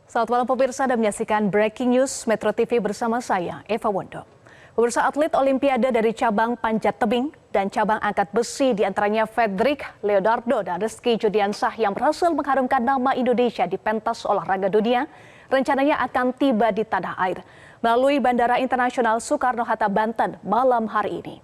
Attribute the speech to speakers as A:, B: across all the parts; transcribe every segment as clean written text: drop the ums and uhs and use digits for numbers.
A: Selamat malam pemirsa, Anda menyaksikan Breaking News Metro TV bersama saya, Eva Wondo. Pemirsa, atlet Olimpiade dari cabang panjat tebing dan cabang angkat besi diantaranya Fredrik Leonardo dan Rizky Judiansah yang berhasil mengharumkan nama Indonesia di pentas olahraga dunia rencananya akan tiba di tanah air melalui Bandara Internasional Soekarno-Hatta, Banten malam hari ini.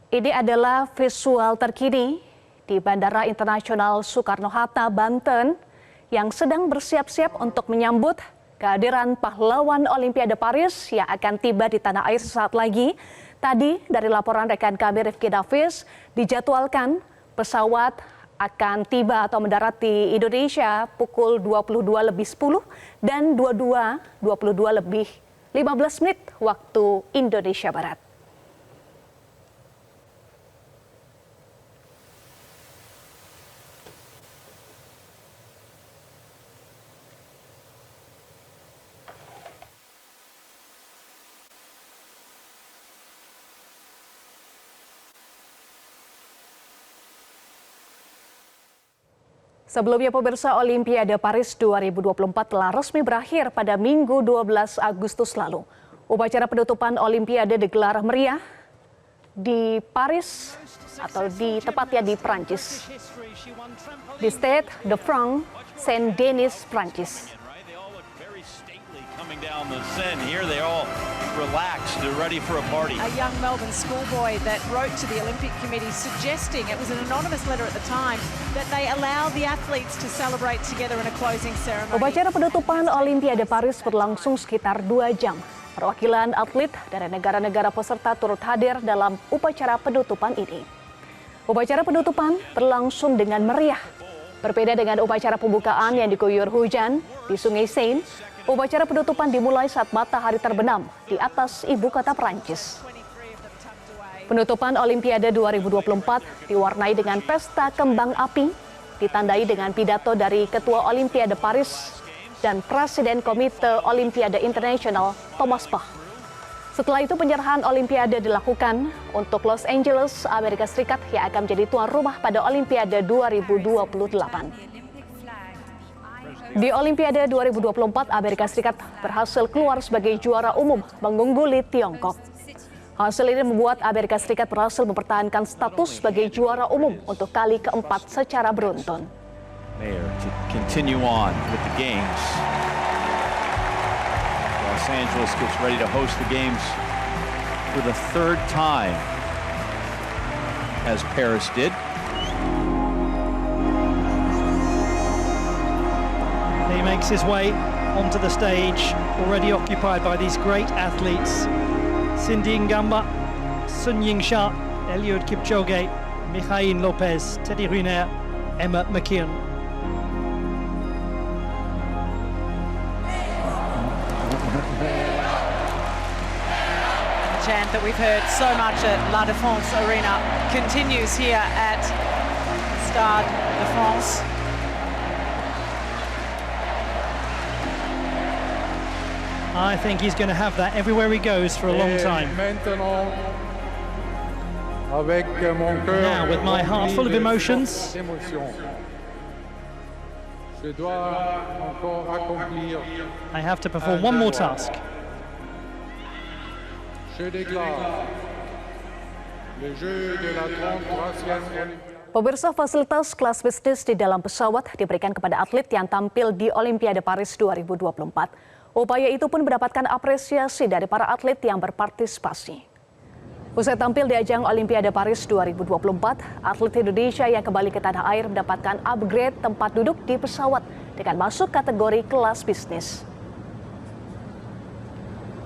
A: Ini adalah visual terkini di Bandara Internasional Soekarno-Hatta, Banten yang sedang bersiap-siap untuk menyambut kehadiran pahlawan Olimpiade Paris yang akan tiba di tanah air sesaat lagi. Tadi dari laporan rekan kami Rifki Davis dijadwalkan pesawat akan tiba atau mendarat di Indonesia pukul 22.10 dan 22.15 waktu Indonesia Barat. Sebelumnya pemirsa, Olimpiade Paris 2024 telah resmi berakhir pada Minggu 12 Agustus lalu. Upacara penutupan Olimpiade digelar meriah di Paris atau tepatnya di Prancis. Di Stade de France, Saint-Denis, Prancis.
B: Down the Seine here, they're all relaxed, they're ready for a party.
C: A young Melbourne schoolboy that wrote to the Olympic Committee suggesting, it was an anonymous letter at the time, that they allow the athletes to celebrate together in a closing ceremony.
A: Upacara penutupan Olimpiade Paris berlangsung sekitar 2 jam. Perwakilan atlet dari negara-negara peserta turut hadir dalam upacara penutupan ini. Upacara penutupan berlangsung dengan meriah. Berbeda dengan upacara pembukaan yang diguyur hujan di Sungai Seine, upacara penutupan dimulai saat matahari terbenam di atas ibu kota Prancis. Penutupan Olimpiade 2024 diwarnai dengan pesta kembang api, ditandai dengan pidato dari Ketua Olimpiade Paris dan Presiden Komite Olimpiade Internasional Thomas Bach. Setelah itu penyerahan Olimpiade dilakukan untuk Los Angeles, Amerika Serikat yang akan menjadi tuan rumah pada Olimpiade 2028. Di Olimpiade 2024, Amerika Serikat berhasil keluar sebagai juara umum mengungguli Tiongkok. Hasil ini membuat Amerika Serikat berhasil mempertahankan status sebagai juara umum untuk kali keempat secara beruntun.
B: Mayor to continue on with the games. Los Angeles gets ready to host the games for the third time, as Paris did.
D: He makes his way onto the stage, already occupied by these great athletes. Cindy Ngamba, Sun Yingsha, Eliud Kipchoge, Mikhail Lopez, Teddy Riner, Emma McKeon.
C: The chant that we've heard so much at La Défense Arena continues here at Stade de France.
D: I think he's going to have that everywhere he goes for a long time. Now, with my heart full of emotions, I have to perform one more task.
A: Pemirsa, fasilitas kelas bisnis di dalam pesawat diberikan kepada atlet yang tampil di Olimpiade Paris 2024. Upaya itu pun mendapatkan apresiasi dari para atlet yang berpartisipasi. Usai tampil di ajang Olimpiade Paris 2024, atlet Indonesia yang kembali ke tanah air mendapatkan upgrade tempat duduk di pesawat dengan masuk kategori kelas bisnis.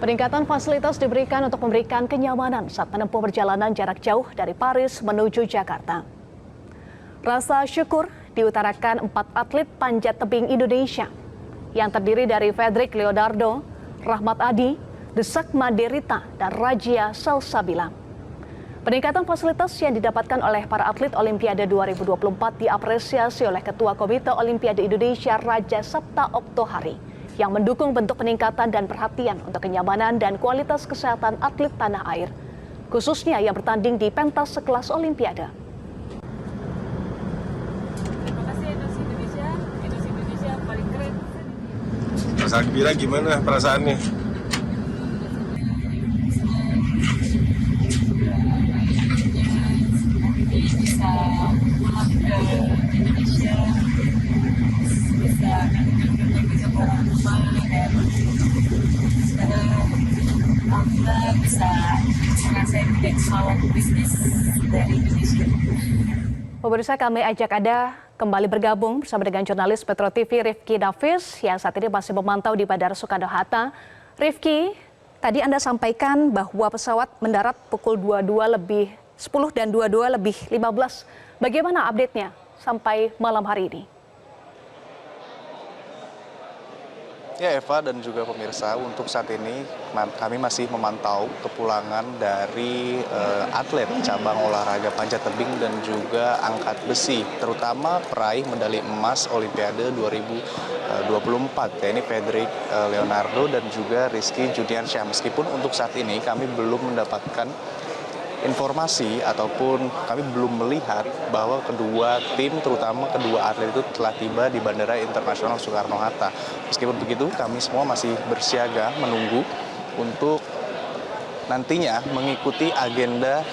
A: Peningkatan fasilitas diberikan untuk memberikan kenyamanan saat menempuh perjalanan jarak jauh dari Paris menuju Jakarta. Rasa syukur diutarakan 4 atlet panjat tebing Indonesia yang terdiri dari Fredrik Leonardo, Rahmat Adi, Desak Maderita, dan Rajia Salsabila. Peningkatan fasilitas yang didapatkan oleh para atlet Olimpiade 2024 diapresiasi oleh Ketua Komite Olimpiade Indonesia Raja Sabta Oktohari yang mendukung bentuk peningkatan dan perhatian untuk kenyamanan dan kualitas kesehatan atlet tanah air, khususnya yang bertanding di pentas sekelas Olimpiade.
E: Terima kasih Indonesia. Indonesia paling keren.
F: Mas Akbira gimana perasaannya?
E: Bisa pulang ke Indonesia, bisa ketemu orang tua, dan sekarang alhamdulillah bisa ngerasain pesawat bisnis dari Indonesia.
A: Pemirsa, kami ajak Anda kembali bergabung bersama dengan jurnalis Metro TV Rifki Nafis yang saat ini masih memantau di Bandara Soekarno-Hatta. Rifki, tadi Anda sampaikan bahwa pesawat mendarat pukul 22.10 dan 22.15. Bagaimana update-nya sampai malam hari ini?
G: Ya Eva dan juga pemirsa, untuk saat ini kami masih memantau kepulangan dari atlet cabang olahraga panjat tebing dan juga angkat besi, terutama peraih medali emas Olimpiade 2024, yakni Fedrik Leonardo dan juga Rizky Juniansyah. Meskipun untuk saat ini kami belum mendapatkan informasi ataupun kami belum melihat bahwa kedua tim, terutama kedua atlet itu telah tiba di Bandara Internasional Soekarno-Hatta. Meskipun begitu, kami semua masih bersiaga menunggu untuk nantinya mengikuti agenda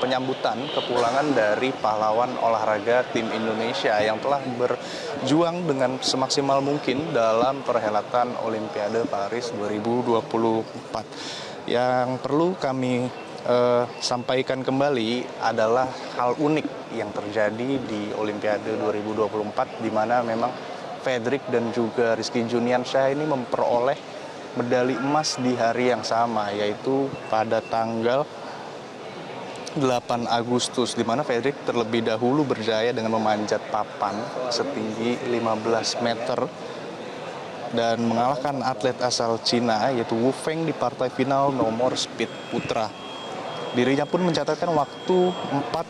G: penyambutan kepulangan dari pahlawan olahraga tim Indonesia yang telah berjuang dengan semaksimal mungkin dalam perhelatan Olimpiade Paris 2024. Yang perlu kami sampaikan kembali adalah hal unik yang terjadi di Olimpiade 2024, di mana memang Fedrik dan juga Rizky Juniansyah ini memperoleh medali emas di hari yang sama, yaitu pada tanggal 8 Agustus, di mana Fedrik terlebih dahulu berjaya dengan memanjat papan setinggi 15 meter dan mengalahkan atlet asal Cina yaitu Wu Feng di partai final nomor speed putra. Dirinya pun mencatatkan waktu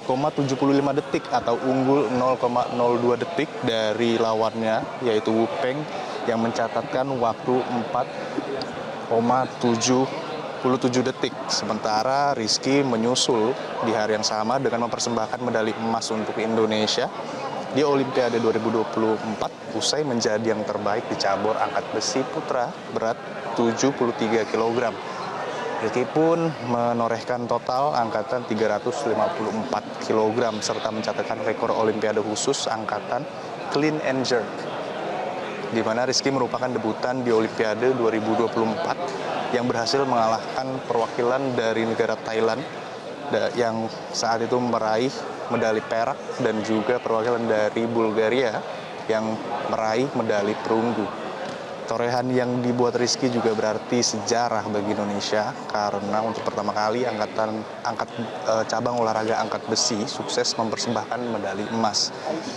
G: 4,75 detik atau unggul 0,02 detik dari lawannya yaitu Wu Peng yang mencatatkan waktu 4,77 detik. Sementara Rizky menyusul di hari yang sama dengan mempersembahkan medali emas untuk Indonesia di Olimpiade 2024 usai menjadi yang terbaik di cabur angkat besi putra berat 73 kg. Rizky pun menorehkan total angkatan 354 kg serta mencatatkan rekor Olimpiade khusus angkatan clean and jerk, di mana Rizky merupakan debutan di Olimpiade 2024 yang berhasil mengalahkan perwakilan dari negara Thailand yang saat itu meraih medali perak dan juga perwakilan dari Bulgaria yang meraih medali perunggu. Torehan yang dibuat Rizky juga berarti sejarah bagi Indonesia karena untuk pertama kali cabang olahraga angkat besi sukses mempersembahkan medali emas.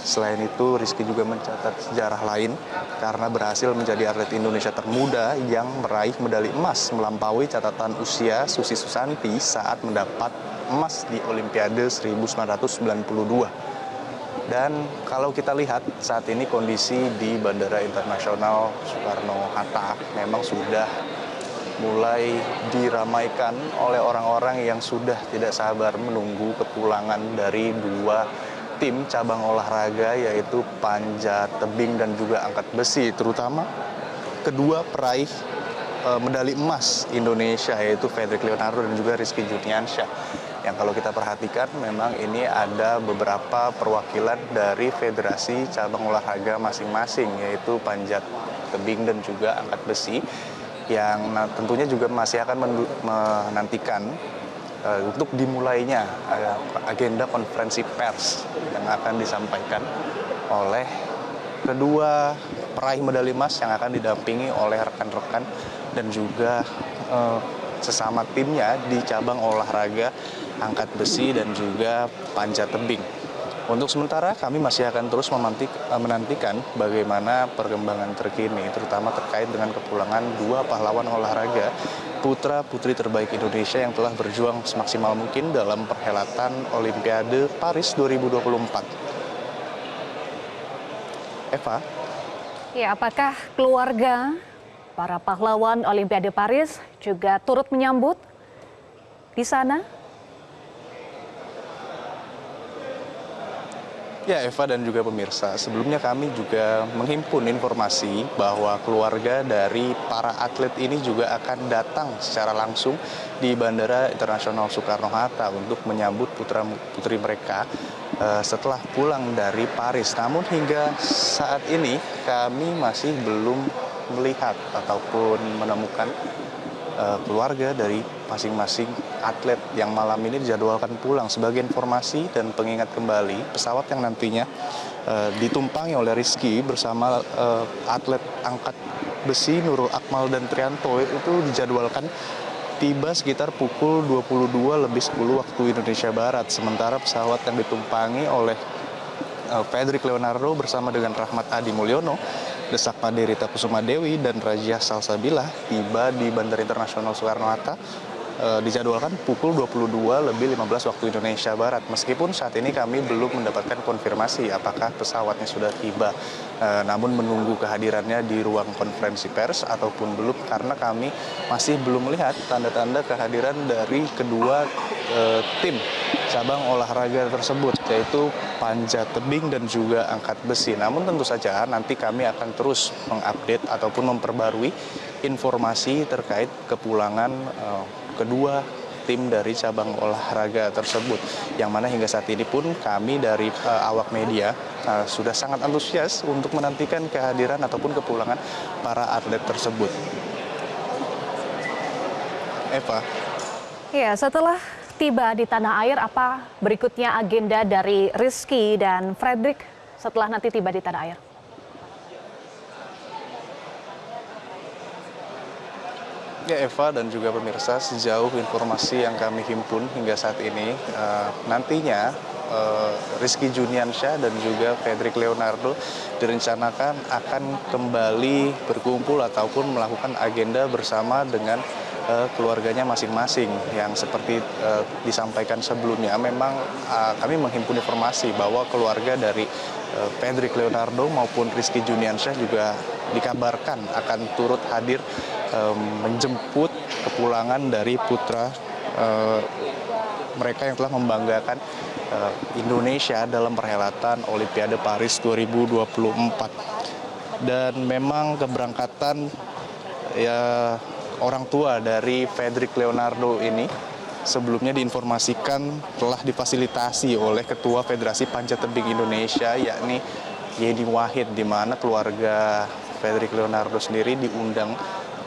G: Selain itu, Rizky juga mencatat sejarah lain karena berhasil menjadi atlet Indonesia termuda yang meraih medali emas melampaui catatan usia Susi Susanti saat mendapat emas di Olimpiade 1992. Dan kalau kita lihat saat ini kondisi di Bandara Internasional Soekarno-Hatta memang sudah mulai diramaikan oleh orang-orang yang sudah tidak sabar menunggu kepulangan dari dua tim cabang olahraga yaitu panjat tebing dan juga angkat besi, terutama kedua peraih medali emas Indonesia yaitu Fedrik Leonardo dan juga Rizky Juniansyah. Yang kalau kita perhatikan memang ini ada beberapa perwakilan dari federasi cabang olahraga masing-masing yaitu panjat tebing dan juga angkat besi yang tentunya juga masih akan menantikan untuk dimulainya agenda konferensi pers yang akan disampaikan oleh kedua peraih medali emas yang akan didampingi oleh rekan-rekan dan juga sesama timnya di cabang olahraga angkat besi dan juga panjat tebing. Untuk sementara kami masih akan terus menantikan bagaimana perkembangan terkini terutama terkait dengan kepulangan dua pahlawan olahraga putra-putri terbaik Indonesia yang telah berjuang semaksimal mungkin dalam perhelatan Olimpiade Paris 2024. Eva.
A: Ya, apakah keluarga para pahlawan Olimpiade Paris juga turut menyambut di sana?
G: Ya, Eva dan juga pemirsa, sebelumnya kami juga menghimpun informasi bahwa keluarga dari para atlet ini juga akan datang secara langsung di Bandara Internasional Soekarno-Hatta untuk menyambut putra-putri mereka setelah pulang dari Paris. Namun hingga saat ini kami masih belum melihat ataupun menemukan keluarga dari masing-masing atlet yang malam ini dijadwalkan pulang. Sebagai informasi dan pengingat kembali, pesawat yang nantinya ditumpangi oleh Rizky bersama atlet angkat besi Nurul Akmal dan Trianto itu dijadwalkan tiba sekitar pukul 22.10 waktu Indonesia Barat. Sementara pesawat yang ditumpangi oleh Fedrik Leonardo bersama dengan Rahmat Adi Mulyono, Desak Maderita Kusuma Dewi, dan Rajia Salsabila tiba di Bandara Internasional Soekarno-Hatta dijadwalkan pukul 22.15 waktu Indonesia Barat. Meskipun saat ini kami belum mendapatkan konfirmasi apakah pesawatnya sudah tiba, namun menunggu kehadirannya di ruang konferensi pers ataupun belum, karena kami masih belum melihat tanda-tanda kehadiran dari kedua tim cabang olahraga tersebut, yaitu panjat tebing dan juga angkat besi. Namun tentu saja nanti kami akan terus mengupdate ataupun memperbarui informasi terkait kepulangan kedua tim dari cabang olahraga tersebut, yang mana hingga saat ini pun kami dari awak media sudah sangat antusias untuk menantikan kehadiran ataupun kepulangan para atlet tersebut. Eva.
A: Ya, setelah tiba di tanah air, apa berikutnya agenda dari Rizky dan Fredrik setelah nanti tiba di tanah air?
G: Ya, Eva dan juga pemirsa, sejauh informasi yang kami himpun hingga saat ini, nantinya Rizky Juniansyah dan juga Fedrik Leonardo direncanakan akan kembali berkumpul ataupun melakukan agenda bersama dengan keluarganya masing-masing. Yang seperti disampaikan sebelumnya, memang kami menghimpun informasi bahwa keluarga dari Fedrik Leonardo maupun Rizky Juniansyah juga dikabarkan akan turut hadir menjemput kepulangan dari putra mereka yang telah membanggakan Indonesia dalam perhelatan Olimpiade Paris 2024. Dan memang keberangkatan orang tua dari Fedrik Leonardo ini sebelumnya diinformasikan telah difasilitasi oleh Ketua Federasi Panjat Tebing Indonesia, yakni Yeni Wahid, di mana keluarga Fedrik Leonardo sendiri diundang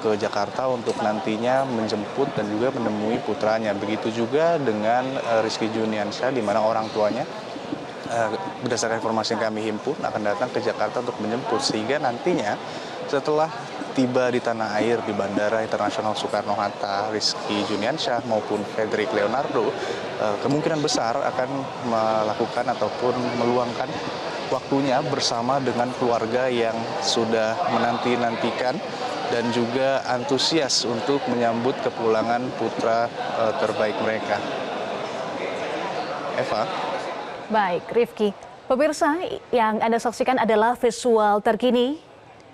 G: ke Jakarta untuk nantinya menjemput dan juga menemui putranya. Begitu juga dengan Rizky Juniansyah, di mana orang tuanya berdasarkan informasi yang kami himpun akan datang ke Jakarta untuk menjemput, sehingga nantinya setelah tiba di tanah air di Bandara Internasional Soekarno-Hatta, Rizky Juniansyah maupun Fedrik Leonardo kemungkinan besar akan melakukan ataupun meluangkan waktunya bersama dengan keluarga yang sudah menanti-nantikan dan juga antusias untuk menyambut kepulangan putra terbaik mereka. Eva.
A: Baik, Rifki. Pemirsa, yang Anda saksikan adalah visual terkini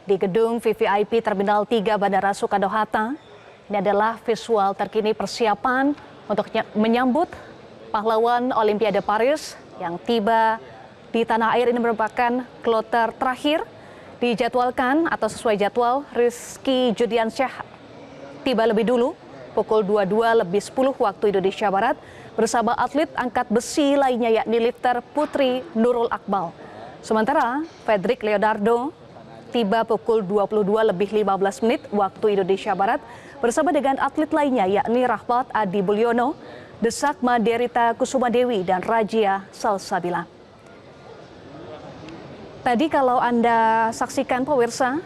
A: di gedung VVIP Terminal 3 Bandara Soekarno-Hatta. Ini adalah visual terkini persiapan untuk menyambut pahlawan Olimpiade Paris yang tiba di tanah air. Ini merupakan kloter terakhir dijadwalkan atau sesuai jadwal. Rizky Juniansyah tiba lebih dulu pukul 22.10 waktu Indonesia Barat bersama atlet angkat besi lainnya, yakni lifter putri Nurul Akmal. Sementara Fedrik Leonardo tiba pukul 22.15 waktu Indonesia Barat bersama dengan atlet lainnya, yakni Rahmat Adi Mulyono, Desak Maderita Kusuma Dewi, dan Rajia Salsabila. Tadi kalau Anda saksikan pemirsa,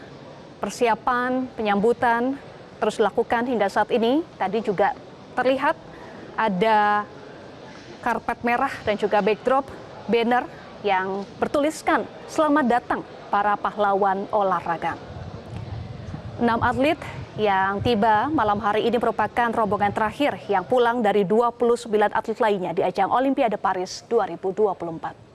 A: persiapan penyambutan terus dilakukan hingga saat ini. Tadi juga terlihat ada karpet merah dan juga backdrop banner yang bertuliskan "Selamat datang para pahlawan olahraga". 6 atlet yang tiba malam hari ini merupakan rombongan terakhir yang pulang dari 29 atlet lainnya di ajang Olimpiade Paris 2024.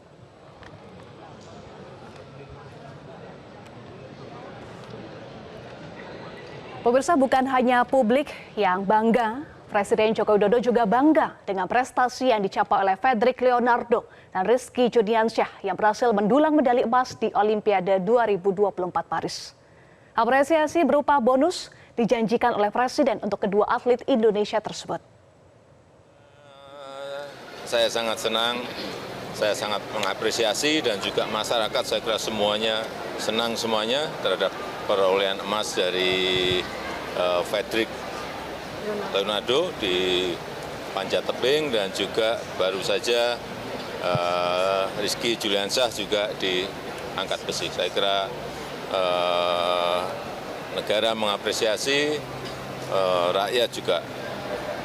A: Pemirsa, bukan hanya publik yang bangga, Presiden Joko Widodo juga bangga dengan prestasi yang dicapai oleh Fedrik Leonardo dan Rizky Juniansyah yang berhasil mendulang medali emas di Olimpiade 2024 Paris. Apresiasi berupa bonus dijanjikan oleh Presiden untuk kedua atlet Indonesia tersebut.
H: Saya sangat senang, saya sangat mengapresiasi dan juga masyarakat saya kira semuanya senang semuanya terhadap perolehan emas dari Fedrik Leonardo di panjat tebing dan juga baru saja Rizky Juniansyah juga di angkat besi. Saya kira negara mengapresiasi, rakyat juga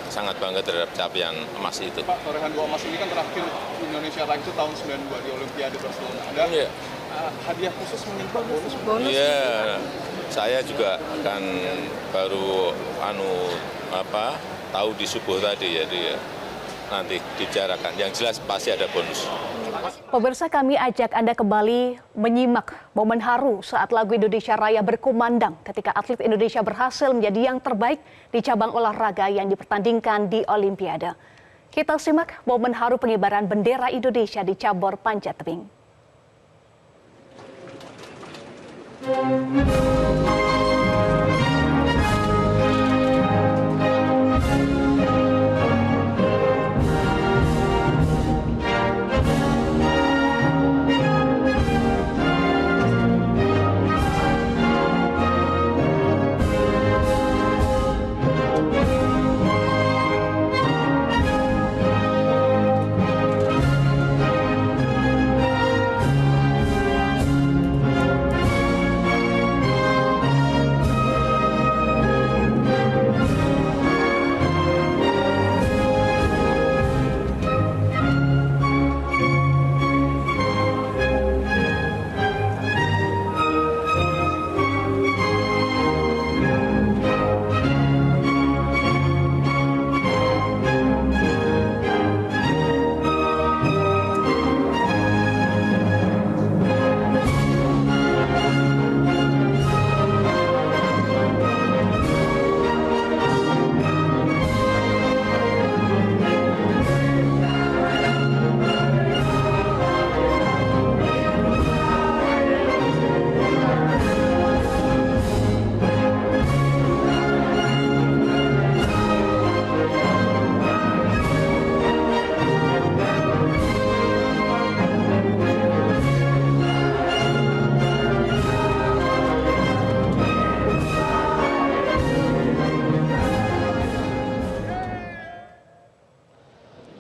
H: sangat bangga terhadap capaian emas itu.
I: Pak, torehan 2 emas ini kan terakhir Indonesia raih itu tahun 92 di Olimpiade Barcelona. Ada hadiah khusus menyentuh bonus?
H: Iya, saya juga akan baru tahu di subuh tadi, jadi nanti dibicarakan. Yang jelas pasti ada bonus.
A: Pemirsa, kami ajak Anda kembali menyimak momen haru saat lagu Indonesia Raya berkumandang ketika atlet Indonesia berhasil menjadi yang terbaik di cabang olahraga yang dipertandingkan di Olimpiade. Kita simak momen haru pengibaran bendera Indonesia di cabur panjat tebing.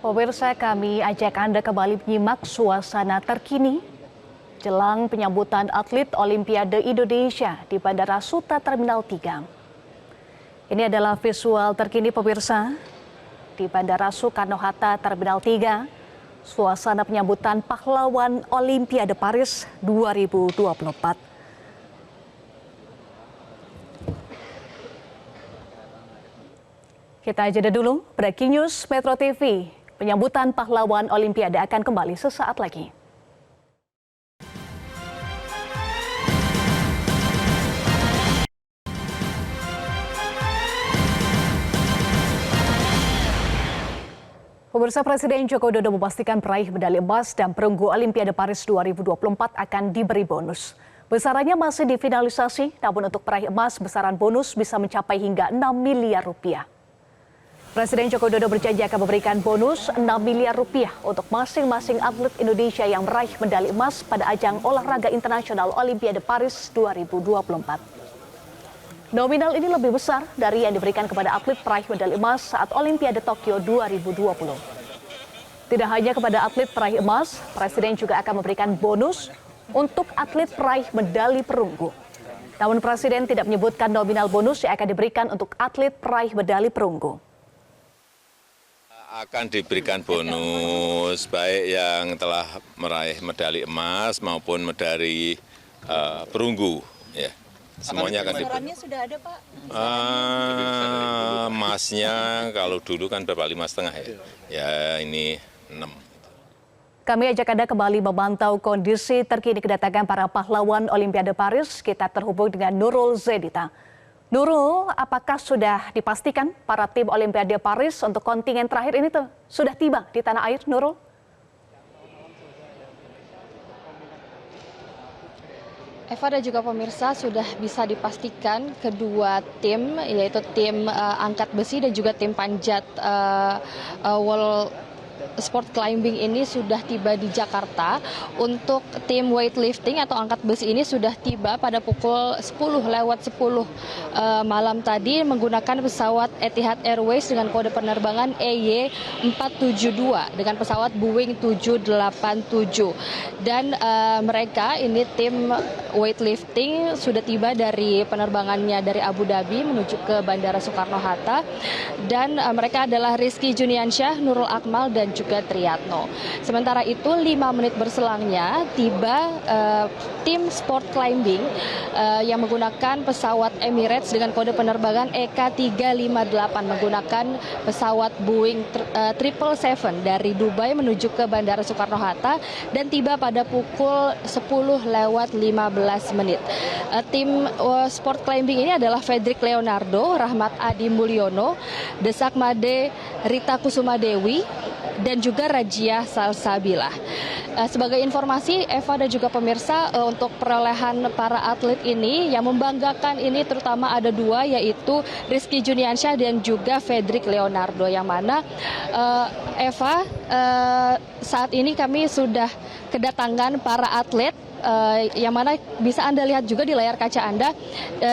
A: Pemirsa, kami ajak Anda kembali menyimak suasana terkini jelang penyambutan atlet Olimpiade Indonesia di Bandara Suta Terminal 3. Ini adalah visual terkini pemirsa di Bandara Soekarno-Hatta Terminal 3, suasana penyambutan pahlawan Olimpiade Paris 2024. Kita jeda dulu, breaking news Metro TV. Penyambutan pahlawan Olimpiade akan kembali sesaat lagi. Pemirsa, Presiden Joko Widodo memastikan peraih medali emas dan perunggu Olimpiade Paris 2024 akan diberi bonus. Besarannya masih difinalisasi, namun untuk peraih emas besaran bonus bisa mencapai hingga 6 miliar rupiah. Presiden Joko Widodo berjanji akan memberikan bonus 6 miliar rupiah untuk masing-masing atlet Indonesia yang meraih medali emas pada ajang olahraga internasional Olimpiade Paris 2024. Nominal ini lebih besar dari yang diberikan kepada atlet peraih medali emas saat Olimpiade Tokyo 2020. Tidak hanya kepada atlet peraih emas, Presiden juga akan memberikan bonus untuk atlet peraih medali perunggu. Namun Presiden tidak menyebutkan nominal bonus yang akan diberikan untuk atlet peraih medali perunggu.
H: Akan diberikan bonus baik yang telah meraih medali emas maupun medali perunggu, ya. Semuanya akan diberikan.
E: Sudah ada, Pak?
H: Emasnya kalau dulu kan berapa, 5,5 ya? Ya ini 6.
A: Kami ajak Anda kembali memantau kondisi terkini kedatangan para pahlawan Olimpiade Paris. Kita terhubung dengan Nurul Zedita. Nurul, apakah sudah dipastikan para tim Olimpiade Paris untuk kontingen terakhir ini sudah tiba di tanah air, Nurul?
J: Eva dan juga pemirsa, sudah bisa dipastikan kedua tim, yaitu tim angkat besi dan juga tim panjat World Sport Climbing ini sudah tiba di Jakarta. Untuk tim weightlifting atau angkat besi ini sudah tiba pada pukul 10:10 malam tadi menggunakan pesawat Etihad Airways dengan kode penerbangan EY472 dengan pesawat Boeing 787. Dan mereka ini tim weightlifting sudah tiba dari penerbangannya dari Abu Dhabi menuju ke Bandara Soekarno-Hatta. Dan mereka adalah Rizky Juniansyah, Nurul Akmal, dan juga Triatno. Sementara itu 5 menit berselangnya tiba tim sport climbing yang menggunakan pesawat Emirates dengan kode penerbangan EK358 menggunakan pesawat Boeing 777 dari Dubai menuju ke Bandara Soekarno-Hatta dan tiba pada pukul 10:15 menit. Tim sport climbing ini adalah Fedrik Leonardo, Rahmat Adi Mulyono, Desak Made Rita Kusumadewi, dan juga Rajia Salsabila. Sebagai informasi, Eva dan juga pemirsa, untuk perolehan para atlet ini yang membanggakan ini terutama ada 2, yaitu Rizky Juniansyah dan juga Fedrik Leonardo, yang mana Eva, saat ini kami sudah kedatangan para atlet. Yang mana bisa Anda lihat juga di layar kaca Anda,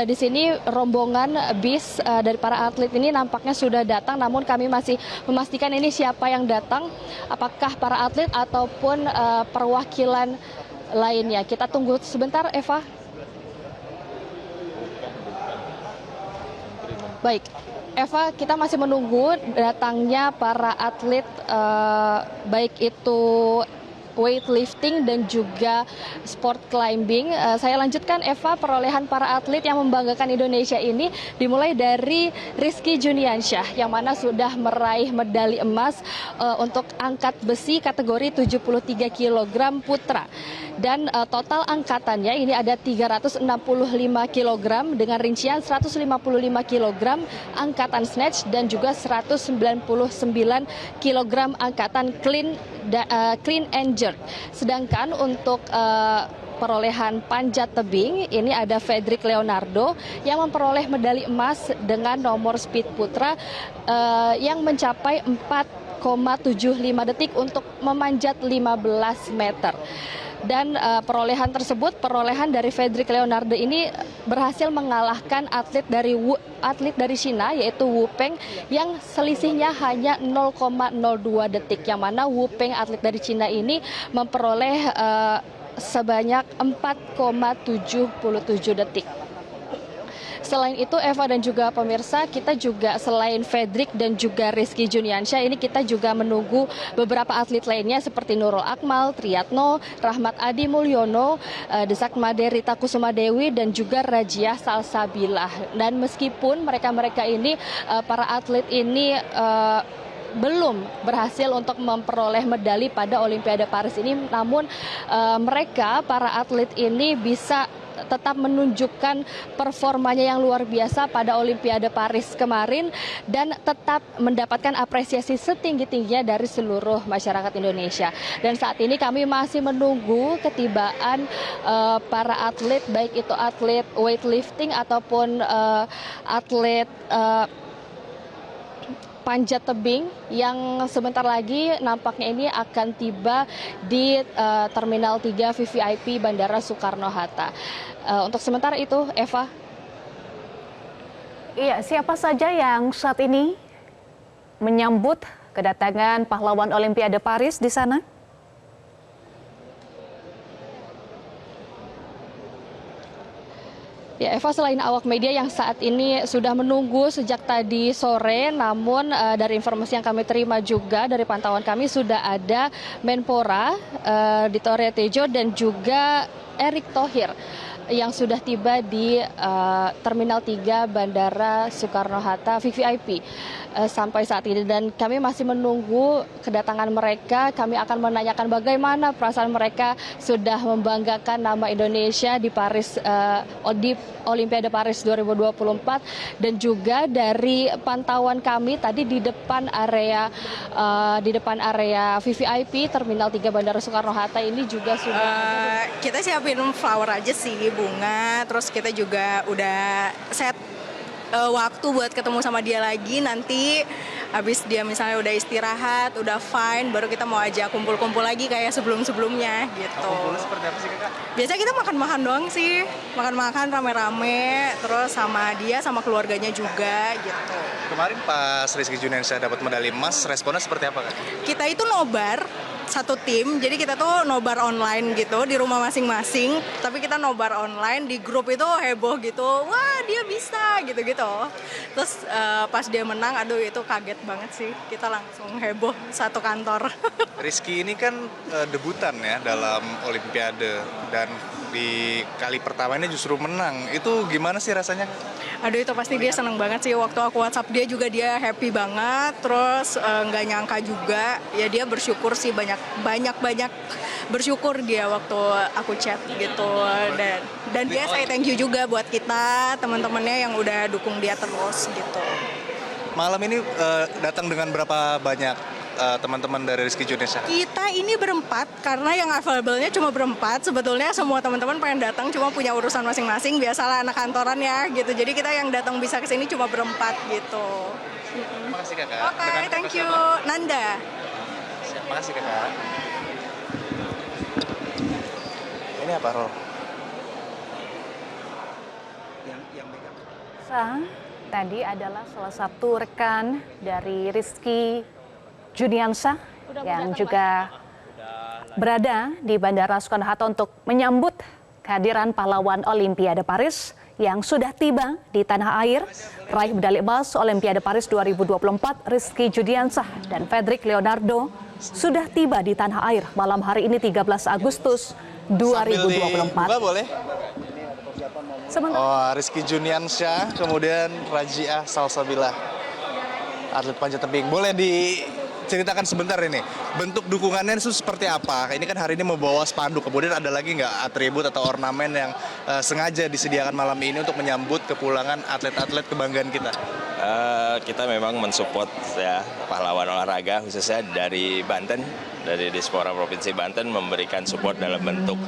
J: di sini rombongan bis dari para atlet ini nampaknya sudah datang, namun kami masih memastikan ini siapa yang datang, apakah para atlet ataupun perwakilan lainnya. Kita tunggu sebentar, Eva. Baik, Eva, kita masih menunggu datangnya para atlet, baik itu weightlifting dan juga sport climbing. Saya lanjutkan, Eva, perolehan para atlet yang membanggakan Indonesia ini dimulai dari Rizky Juniansyah yang mana sudah meraih medali emas untuk angkat besi kategori 73 kg putra. Dan total angkatannya ini ada 365 kg dengan rincian 155 kg angkatan snatch dan juga 199 kg angkatan clean and jerk. Sedangkan untuk perolehan panjat tebing ini ada Fedrik Leonardo yang memperoleh medali emas dengan nomor speed putra yang mencapai 4,75 detik untuk memanjat 15 meter. Dan perolehan tersebut, perolehan dari Fedrik Leonardo ini berhasil mengalahkan atlet dari Cina, yaitu Wu Peng, yang selisihnya hanya 0,02 detik. Yang mana Wu Peng, atlet dari Cina ini, memperoleh sebanyak 4,77 detik. Selain itu, Eva dan juga pemirsa, kita juga selain Fedrik dan juga Rizky Juniansyah, ini kita juga menunggu beberapa atlet lainnya seperti Nurul Akmal, Triatno, Rahmat Adi Mulyono, Desak Made Rita Kusumadewi, dan juga Rajia Salsabila. Dan meskipun mereka ini, para atlet ini belum berhasil untuk memperoleh medali pada Olimpiade Paris ini, namun mereka, para atlet ini bisa tetap menunjukkan performanya yang luar biasa pada Olimpiade Paris kemarin dan tetap mendapatkan apresiasi setinggi-tingginya dari seluruh masyarakat Indonesia. Dan saat ini kami masih menunggu ketibaan para atlet, baik itu atlet weightlifting ataupun atlet panjat tebing yang sebentar lagi nampaknya ini akan tiba di Terminal 3 VVIP Bandara Soekarno-Hatta. Untuk sementara itu, Eva.
A: Iya, siapa saja yang saat ini menyambut kedatangan pahlawan Olimpiade Paris di sana?
J: Ya, Eva, selain awak media yang saat ini sudah menunggu sejak tadi sore, namun dari informasi yang kami terima juga dari pantauan kami sudah ada Menpora Dito Aryo Tejo dan juga Erick Thohir. yang sudah tiba di Terminal 3 Bandara Soekarno-Hatta VVIP sampai saat ini, dan kami masih menunggu kedatangan mereka. Kami akan menanyakan bagaimana perasaan mereka sudah membanggakan nama Indonesia di Paris, di Olimpiade Paris 2024, dan juga dari pantauan kami tadi di depan area VVIP Terminal 3 Bandara Soekarno-Hatta ini juga sudah
K: kita siapin flower aja sih, bunga, terus kita juga udah set waktu buat ketemu sama dia lagi nanti habis dia misalnya udah istirahat, udah fine, baru kita mau ajak kumpul-kumpul lagi kayak sebelum-sebelumnya gitu.
G: Kumpulnya seperti apa sih Kakak?
K: Biasanya kita makan-makan doang sih, makan-makan rame-rame, terus sama dia sama keluarganya juga gitu.
G: Kemarin pas Rizky Juniansyah dapat medali emas, responnya seperti apa Kak?
K: Kita itu nobar satu tim, jadi kita tuh nobar online gitu di rumah masing-masing, tapi kita nobar online, di grup itu heboh gitu, wah dia bisa gitu-gitu. Terus pas dia menang, aduh itu kaget banget sih, kita langsung heboh satu kantor.
G: Rizky ini kan debutan ya dalam Olimpiade, dan di kali pertamanya justru menang. Itu gimana sih rasanya?
K: Aduh itu pasti dia seneng banget sih, waktu aku WhatsApp dia juga dia happy banget, terus nggak nyangka juga, ya dia bersyukur sih, banyak bersyukur dia waktu aku chat gitu, dan dia saya thank you juga buat kita teman-temannya yang udah dukung dia terus gitu.
G: Malam ini datang dengan berapa banyak teman-teman dari Rizky Juniansyah?
K: Kita ini berempat, karena yang available-nya cuma berempat. Sebetulnya semua teman-teman pengen datang, cuma punya urusan masing-masing. Biasalah anak kantoran ya, gitu. Jadi kita yang datang bisa ke sini cuma berempat gitu.
G: Terima kasih Kakak.
K: Oke, thank you. Nanda.
G: Terima kasih Kakak. Ini apa, Rol?
A: Tadi adalah salah satu rekan dari Rizky Juniansyah yang juga berada di Bandara Soekarno-Hatta untuk menyambut kehadiran pahlawan Olimpiade Paris yang sudah tiba di tanah air. Raih medali emas Olimpiade Paris 2024, Rizky Juniansyah dan Fedrik Leonardo sudah tiba di tanah air malam hari ini 13 Agustus 2024.
G: Boleh? Rizky Juniansyah, kemudian Rajiah Salsabila, atlet panjat tebing. Boleh diceritakan sebentar ini, bentuk dukungannya itu seperti apa? Ini kan hari ini membawa spanduk, kemudian ada lagi nggak atribut atau ornamen yang sengaja disediakan malam ini untuk menyambut kepulangan atlet-atlet kebanggaan kita?
L: Kita memang mensupport ya pahlawan olahraga, khususnya dari Banten, dari Dispora Provinsi Banten memberikan support dalam bentuk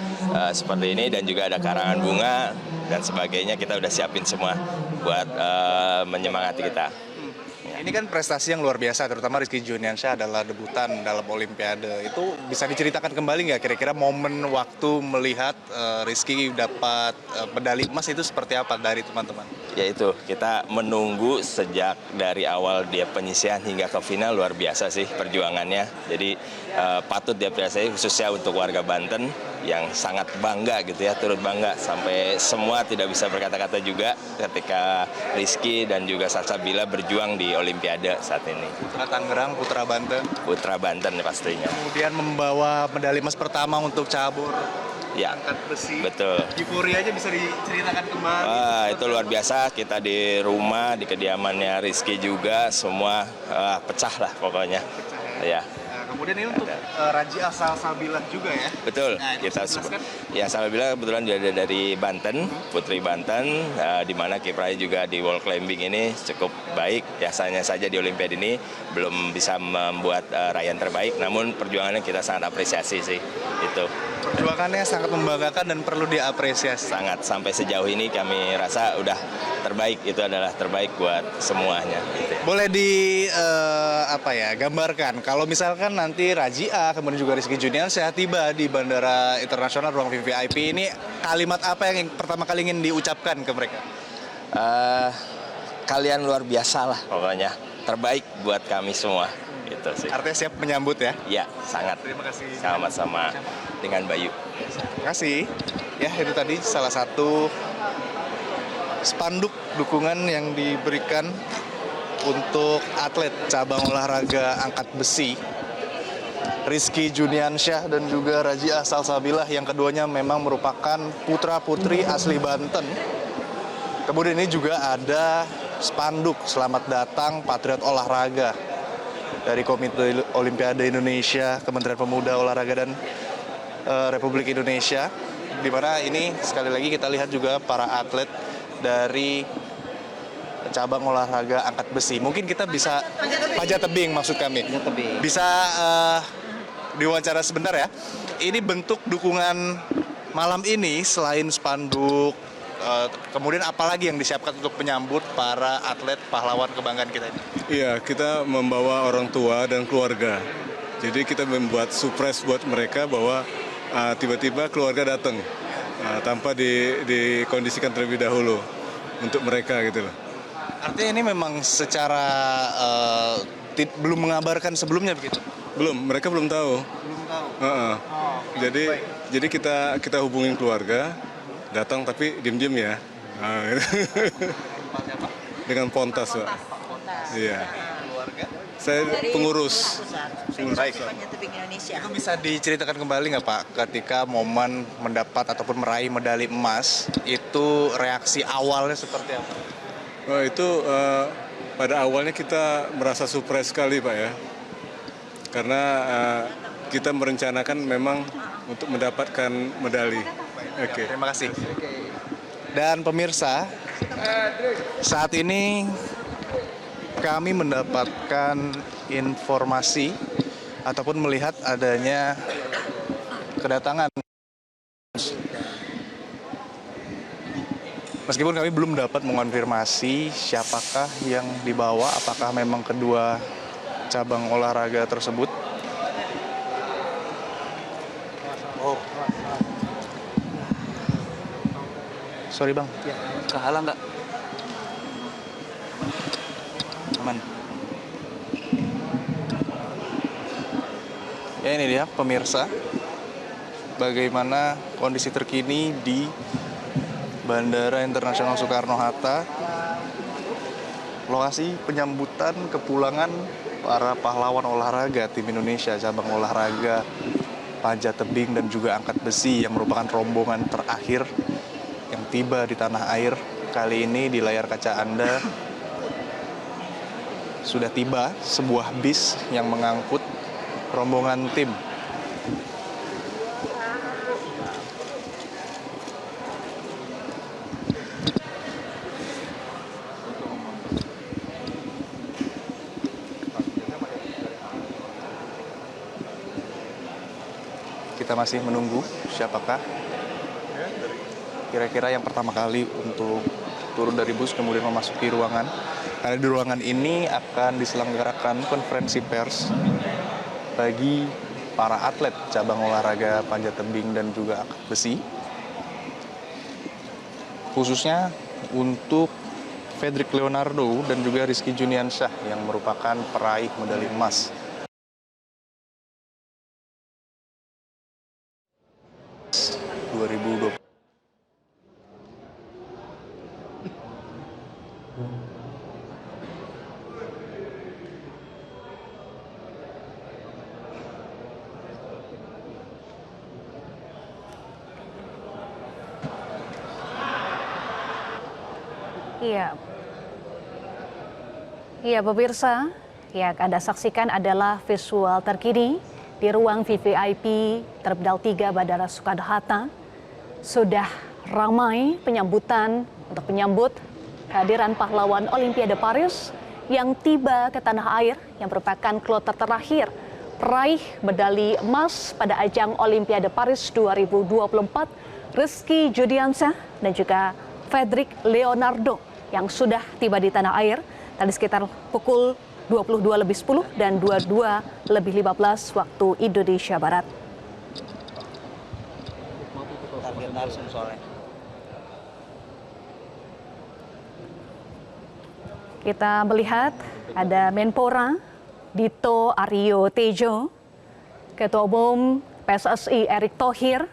L: seperti ini, dan juga ada karangan bunga dan sebagainya. Kita udah siapin semua buat menyemangati kita.
G: Ini kan prestasi yang luar biasa, terutama Rizky Juniansyah adalah debutan dalam Olimpiade. Itu bisa diceritakan kembali nggak kira-kira momen waktu melihat Rizky dapat medali emas itu seperti apa dari teman-teman?
L: Ya itu, kita menunggu sejak dari awal dia penyisihan hingga ke final, luar biasa sih perjuangannya. Jadi patut diapresiasi, khususnya untuk warga Banten yang sangat bangga gitu ya, turut bangga sampai semua tidak bisa berkata-kata juga ketika Rizky dan juga Salsabila berjuang di Olimpiade saat ini.
G: Putra Tangerang, Putra Banten.
L: Putra Banten pastinya.
G: Kemudian membawa medali emas pertama untuk cabur.
L: Ya,
G: angkat besi.
L: Betul.
G: Euforia aja bisa diceritakan kembali.
L: Itu luar biasa, kita di rumah, di kediamannya Rizky juga, semua pecah lah pokoknya. Ya.
G: Kemudian ini untuk Rajiah Salsabila juga ya?
L: Betul,
G: nah,
L: kita ya Salsabila kebetulan dia dari Banten, putri Banten, di mana kiprahnya juga di wall climbing ini cukup baik. Biasanya saja di Olimpiade ini belum bisa membuat raihan terbaik, namun perjuangannya kita sangat apresiasi sih. Itu.
G: Perjuangannya sangat membanggakan dan perlu diapresiasi.
L: Sangat, sampai sejauh ini kami rasa udah terbaik, itu adalah terbaik buat semuanya. Gitu.
G: Boleh gambarkan kalau misalkan nanti Rajiah kemudian juga Rizky Juniansyah tiba di Bandara Internasional Ruang VVIP, ini kalimat apa yang pertama kali ingin diucapkan ke mereka?
L: Kalian luar biasa lah pokoknya, terbaik buat kami semua. Gitu sih.
G: Artinya siap menyambut ya?
L: Iya, sangat.
G: Terima kasih.
L: Sama-sama dengan Bayu.
G: Terima kasih. Ya, itu tadi salah satu spanduk dukungan yang diberikan untuk atlet cabang olahraga angkat besi Rizky Juniansyah dan juga Rajiah Salsabilah yang keduanya memang merupakan putra-putri asli Banten. Kemudian ini juga ada spanduk selamat datang Patriot Olahraga dari Komite Olimpiade Indonesia, Kementerian Pemuda, Olahraga dan Republik Indonesia, di mana ini sekali lagi kita lihat juga para atlet dari cabang olahraga angkat besi. Mungkin kita bisa panjat tebing maksud kami. Bisa diwawancara sebentar ya. Ini bentuk dukungan malam ini selain spanduk, kemudian apalagi yang disiapkan untuk menyambut para atlet pahlawan kebanggaan kita ini?
F: Iya, kita membawa orang tua dan keluarga. Jadi kita membuat surprise buat mereka bahwa tiba-tiba keluarga datang tanpa dikondisikan terlebih dahulu untuk mereka gitu loh.
G: Artinya ini memang secara belum mengabarkan sebelumnya begitu?
F: Belum, mereka belum tahu.
G: Belum tahu.
F: Jadi kita hubungin keluarga, datang tapi diem-diem ya. Dengan Pontas, Pak. Iya.
G: Keluarga?
F: Saya pengurus.
G: Baik. Itu bisa diceritakan kembali nggak Pak, ketika momen mendapat ataupun meraih medali emas, itu reaksi awalnya seperti apa?
F: Oh, itu pada awalnya kita merasa surprise sekali Pak ya. Karena kita merencanakan memang untuk mendapatkan medali. Oke.
G: Terima kasih. Dan pemirsa, saat ini kami mendapatkan informasi ataupun melihat adanya kedatangan. Meskipun kami belum dapat mengonfirmasi siapakah yang dibawa, apakah memang kedua cabang olahraga tersebut. Sorry Bang, kehalang nggak? Aman. Ya ini dia pemirsa, bagaimana kondisi terkini di Bandara Internasional Soekarno-Hatta, lokasi penyambutan kepulangan para pahlawan olahraga tim Indonesia cabang olahraga panjat tebing dan juga angkat besi yang merupakan rombongan terakhir yang tiba di tanah air. Kali ini di layar kaca Anda sudah tiba sebuah bis yang mengangkut rombongan tim. Kita masih menunggu siapakah kira-kira yang pertama kali untuk turun dari bus kemudian memasuki ruangan. Karena di ruangan ini akan diselenggarakan konferensi pers bagi para atlet cabang olahraga panjat tebing dan juga angkat besi. Khususnya untuk Fedrik Leonardo dan juga Rizky Juniansyah yang merupakan peraih medali emas.
A: Iya pemirsa, yang Anda saksikan adalah visual terkini di ruang VVIP Terminal 3 Bandara Soekarno-Hatta. Sudah ramai penyambutan untuk menyambut kehadiran pahlawan Olimpiade Paris yang tiba ke tanah air yang merupakan kloter terakhir peraih medali emas pada ajang Olimpiade Paris 2024, Rizky Juniansyah dan juga Fedrik Leonardo yang sudah tiba di tanah air tadi sekitar pukul 22:10 dan 22:15 waktu Indonesia Barat. Kita melihat ada Menpora Dito Aryo Tejo, Ketua Umum PSSI Erick Thohir,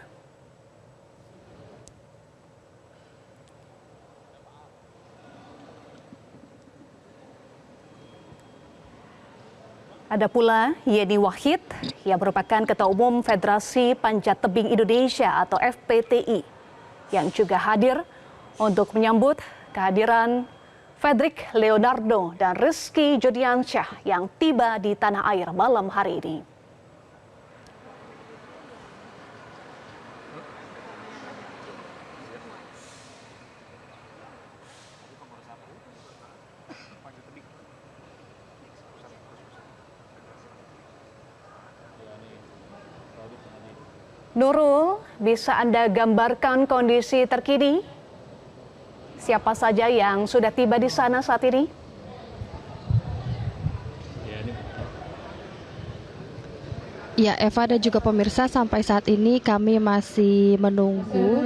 A: Ada pula Yeni Wahid yang merupakan Ketua Umum Federasi Panjat Tebing Indonesia atau FPTI yang juga hadir untuk menyambut kehadiran Fredrik Leonardo dan Rizky Jodiansyah yang tiba di tanah air malam hari ini. Nurul, bisa Anda gambarkan kondisi terkini? Siapa saja yang sudah tiba di sana saat ini?
J: Ya, Eva dan juga pemirsa, sampai saat ini kami masih menunggu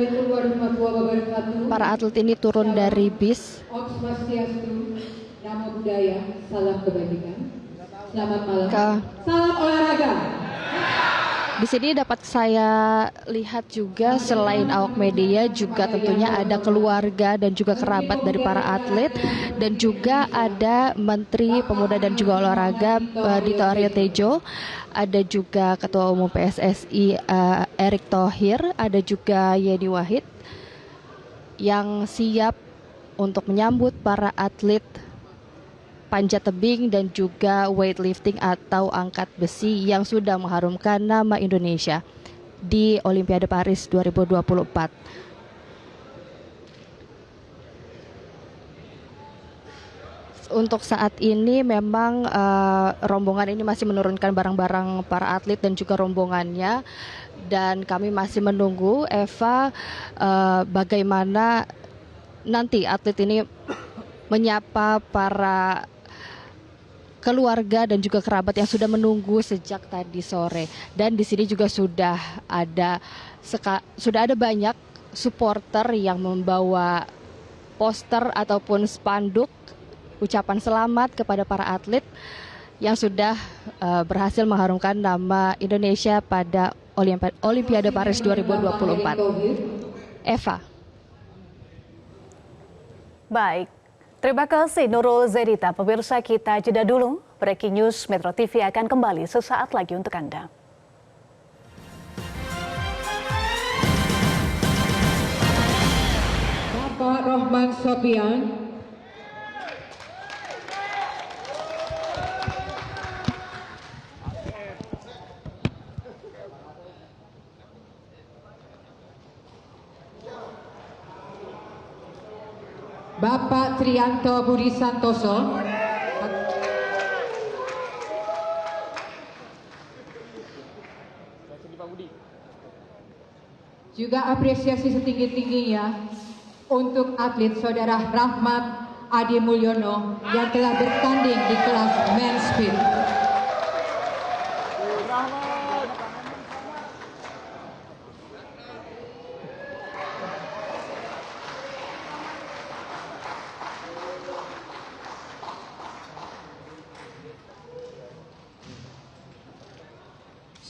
J: para atlet ini turun dari bis.
M: Namo Buddhaya, salam kebajikan. Selamat malam. Salam olahraga.
J: Di sini dapat saya lihat juga selain awak media juga tentunya ada keluarga dan juga kerabat dari para atlet dan juga ada Menteri Pemuda dan juga Olahraga Dito Aryo Tejo, ada juga Ketua Umum PSSI Erick Thohir, ada juga Yeni Wahid yang siap untuk menyambut para atlet panjat tebing dan juga weightlifting atau angkat besi yang sudah mengharumkan nama Indonesia di Olimpiade Paris 2024. Untuk saat ini memang rombongan ini masih menurunkan barang-barang para atlet dan juga rombongannya, dan kami masih menunggu Eva bagaimana nanti atlet ini menyapa para keluarga dan juga kerabat yang sudah menunggu sejak tadi sore. Dan di sini juga sudah ada banyak supporter yang membawa poster ataupun spanduk ucapan selamat kepada para atlet yang sudah berhasil mengharumkan nama Indonesia pada Olimpiade Paris 2024. Eva.
A: Baik. Terima kasih Nurul Zedita. Pemirsa, kita jeda dulu. Breaking News Metro TV akan kembali sesaat lagi untuk Anda.
M: Bapak Rohman Sopian. Bapak Trianto Budi Santoso. Juga apresiasi setinggi-tingginya untuk atlet saudara Rahmat Adi Mulyono yang telah bertanding di kelas men's speed.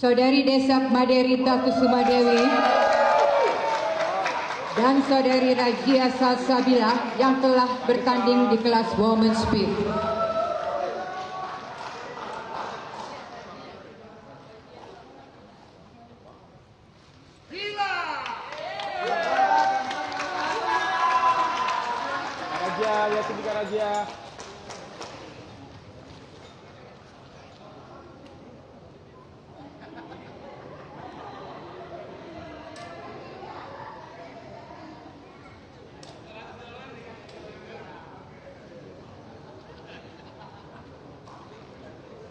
M: Saudari Desak Maderita Kusuma Dewi dan Saudari Rajia Salsabila yang telah bertanding di kelas Women's Speed.
I: Raja, ya Sidika Raja.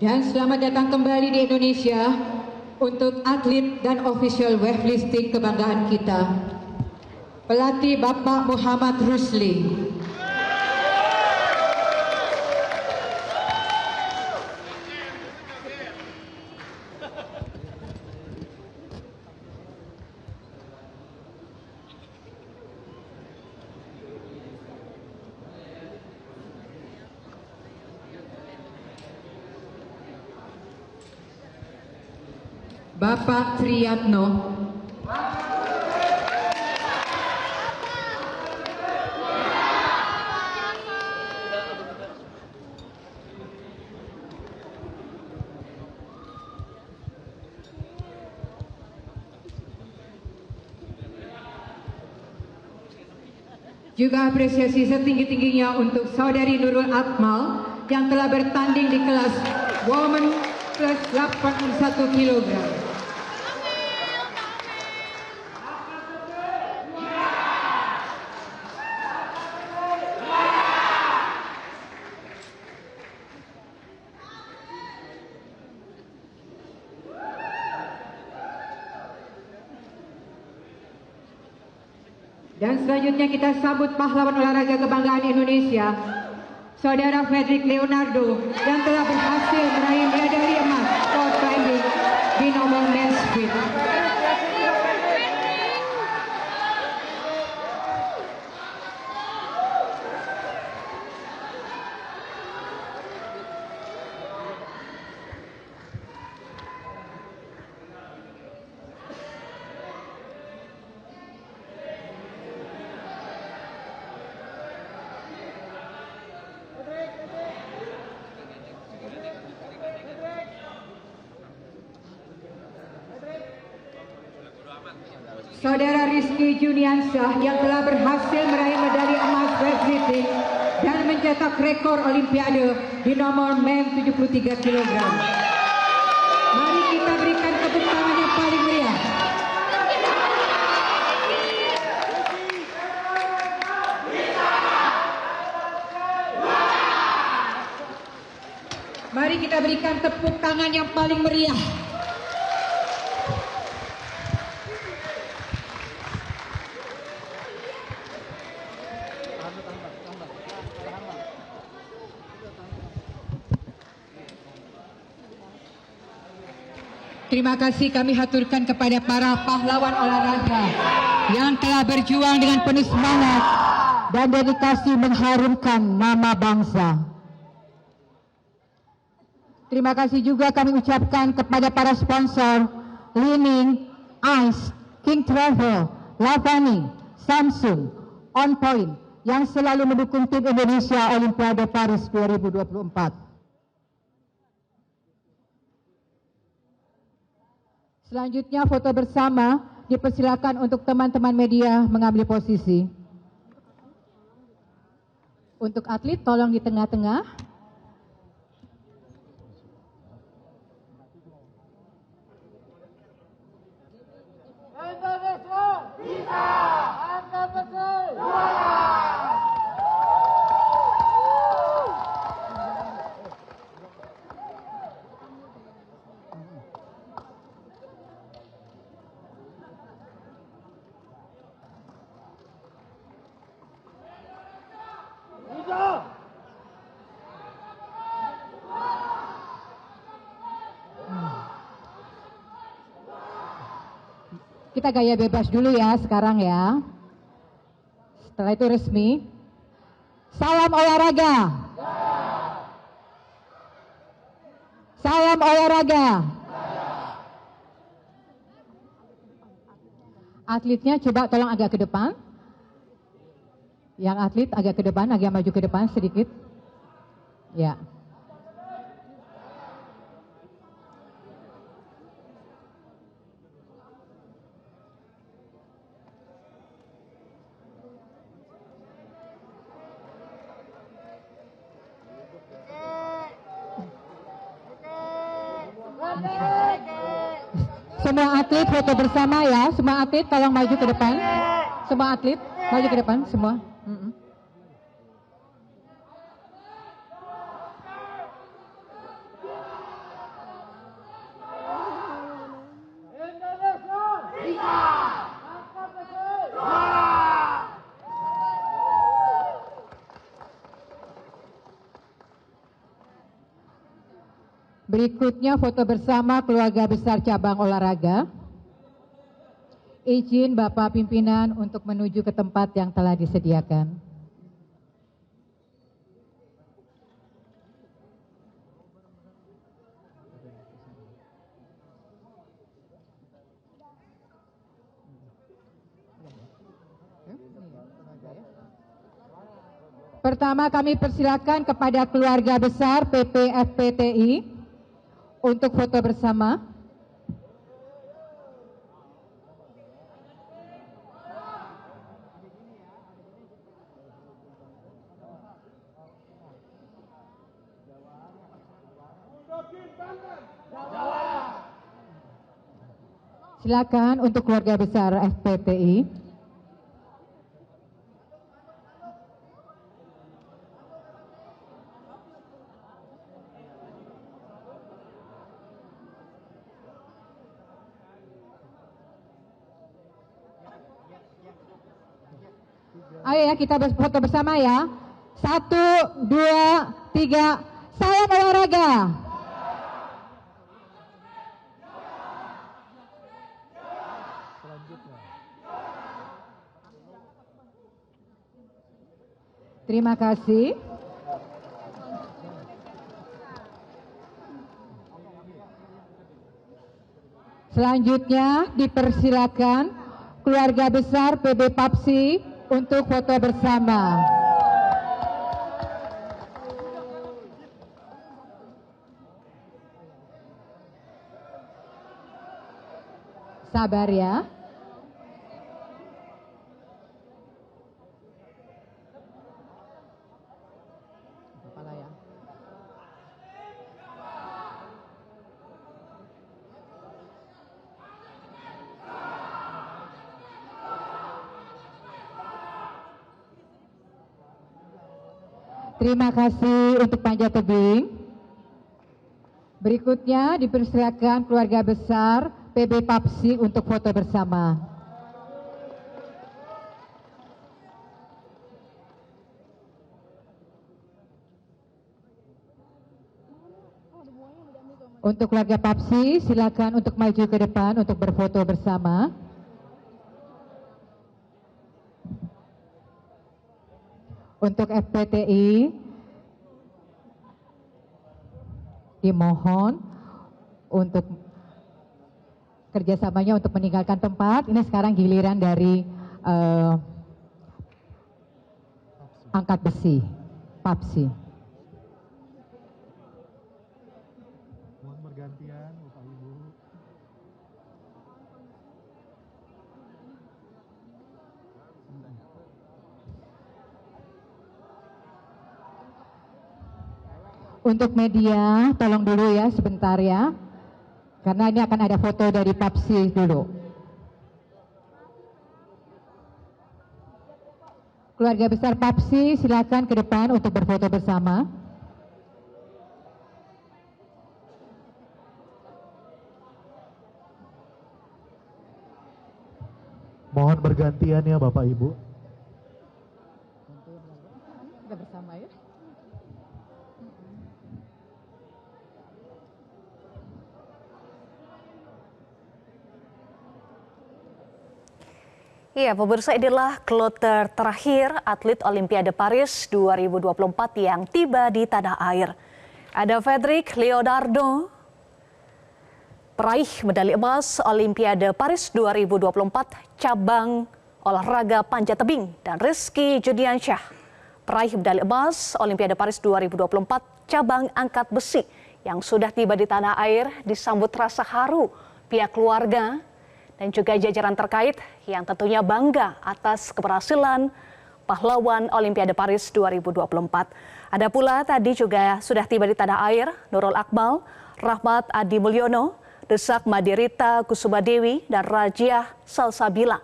M: Dan selamat datang kembali di Indonesia untuk atlet dan official weightlifting kebanggaan kita. Pelatih Bapak Muhammad Rusli. Bapak Triyatno. Juga apresiasi setinggi-tingginya untuk Saudari Nurul Akmal yang telah bertanding di kelas Women plus 81 kg. Dan selanjutnya kita sambut pahlawan olahraga kebanggaan Indonesia, Saudara Frederick Leonardo yang telah berhasil meraih medali emas sport climbing di nomor men's speed. Saudara Rizky Juniansyah yang telah berhasil meraih medali emas weightlifting dan mencetak rekor Olimpiade di nomor men 73 kg. Mari kita berikan tepuk tangan yang paling meriah. Mari kita berikan tepuk tangan yang paling meriah. Terima kasih kami haturkan kepada para pahlawan olahraga yang telah berjuang dengan penuh semangat dan dedikasi mengharumkan nama bangsa. Terima kasih juga kami ucapkan kepada para sponsor Li-Ning, Ice, King Travel, Lavani, Samsung, On Point yang selalu mendukung tim Indonesia Olimpiade Paris 2024. Selanjutnya foto bersama dipersilakan untuk teman-teman media mengambil posisi. Untuk atlet tolong di tengah-tengah.
N: Indonesia bisa, angkat besi juara.
M: Kita gaya bebas dulu ya sekarang ya. Setelah itu resmi. Salam olahraga. Salam olahraga. Atletnya coba tolong agak ke depan. Yang atlet agak ke depan, agak maju ke depan sedikit. Ya. Semua atlet foto bersama ya, semua atlet tolong maju ke depan. Semua atlet maju ke depan, semua.
N: Indonesia bisa, angkat besi juara.
M: Berikutnya foto bersama keluarga besar cabang olahraga. Izin Bapak Pimpinan untuk menuju ke tempat yang telah disediakan. Pertama kami persilakan kepada keluarga besar PPFPTI untuk foto bersama. Silakan untuk keluarga besar FPTI. Ayo ya, kita foto bersama ya. 1, 2, 3. Salam olahraga. Terima kasih. Selanjutnya dipersilakan keluarga besar PB Papsi untuk foto bersama. Sabar ya. Terima kasih untuk panjat tebing. Berikutnya dipersilakan keluarga besar PB Papsi untuk foto bersama. Untuk keluarga Papsi, silakan untuk maju ke depan untuk berfoto bersama. Untuk FPTI, dimohon untuk kerjasamanya untuk meninggalkan tempat. Ini sekarang giliran dari angkat besi, Papsi.
O: Mohon bergantian, Bapak Ibu.
M: Untuk media, tolong dulu ya sebentar ya. Karena ini akan ada foto dari Papsi dulu. Keluarga besar Papsi, silakan ke depan untuk berfoto bersama.
O: Mohon bergantian ya Bapak Ibu.
M: Sudah bersama ya.
A: Ya, pemirsa, inilah kloter terakhir atlet Olimpiade Paris 2024 yang tiba di tanah air. Ada Frederick Leonardo, peraih medali emas Olimpiade Paris 2024 cabang olahraga panjat tebing, dan Rizky Judiansyah, peraih medali emas Olimpiade Paris 2024 cabang angkat besi yang sudah tiba di tanah air, disambut rasa haru pihak keluarga dan juga jajaran terkait yang tentunya bangga atas keberhasilan pahlawan Olimpiade Paris 2024. Ada pula tadi juga sudah tiba di tanah air Nurul Akmal, Rahmat Adi Mulyono, Desak Madirita Kusumadewi, dan Rajiah Salsabila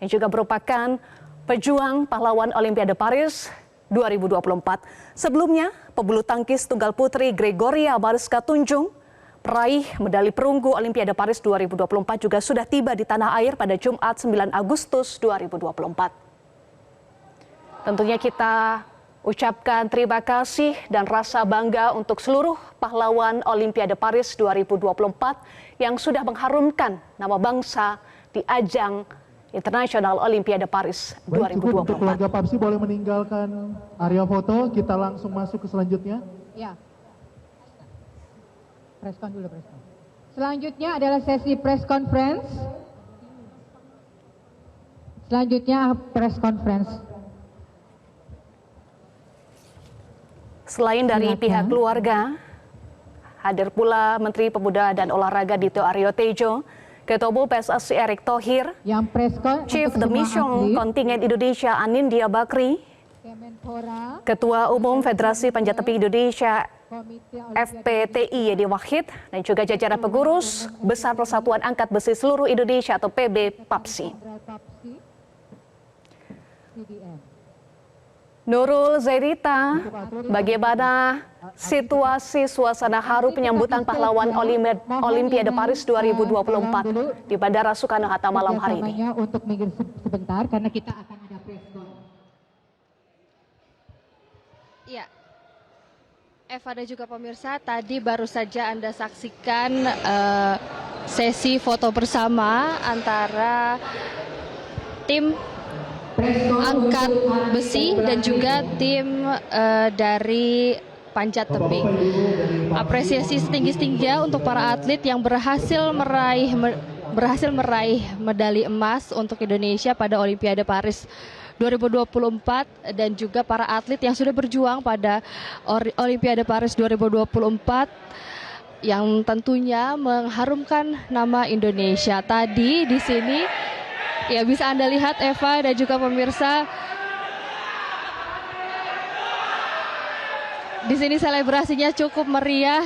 A: yang juga merupakan pejuang pahlawan Olimpiade Paris 2024. Sebelumnya, pebulu tangkis tunggal putri Gregoria Mariska Tunjung, peraih medali perunggu Olimpiade Paris 2024 juga sudah tiba di tanah air pada Jumat 9 Agustus 2024. Tentunya kita ucapkan terima kasih dan rasa bangga untuk seluruh pahlawan Olimpiade Paris 2024 yang sudah mengharumkan nama bangsa di ajang Internasional Olimpiade Paris 2024.
O: Untuk keluarga Papsi boleh meninggalkan area foto, kita langsung masuk ke selanjutnya.
M: Ya. Preskon dulu, preskon. Selanjutnya adalah sesi press conference. Selanjutnya press conference.
A: Selain dari pihak keluarga, hadir pula Menteri Pemuda dan Olahraga Dito Aryo Tejo, Ketua Umum PSSI Erick Thohir,
M: yang preskon
A: Chief the Mission Kontingen Indonesia Anindya Bakri, Ketua Umum Federasi Panjat Tebing Indonesia FPTI Yedi Wahid dan juga jajaran pengurus besar Persatuan Angkat Besi Seluruh Indonesia atau PB PAPSI. Nurul Zairita, bagaimana situasi suasana haru penyambutan pahlawan Olimpiade Paris 2024 di Bandara Soekarno-Hatta malam hari ini?
M: Untuk minggir sebentar karena kita akan ada preskon.
J: Ya, Eva dan juga pemirsa, tadi baru saja Anda saksikan sesi foto bersama antara tim angkat besi dan juga tim dari panjat tebing. Apresiasi setinggi-tingginya untuk para atlet yang berhasil meraih medali emas untuk Indonesia pada Olimpiade Paris 2024 dan juga para atlet yang sudah berjuang pada Olimpiade Paris 2024 yang tentunya mengharumkan nama Indonesia. Tadi di sini ya bisa Anda lihat Eva dan juga pemirsa, di sini selebrasinya cukup meriah.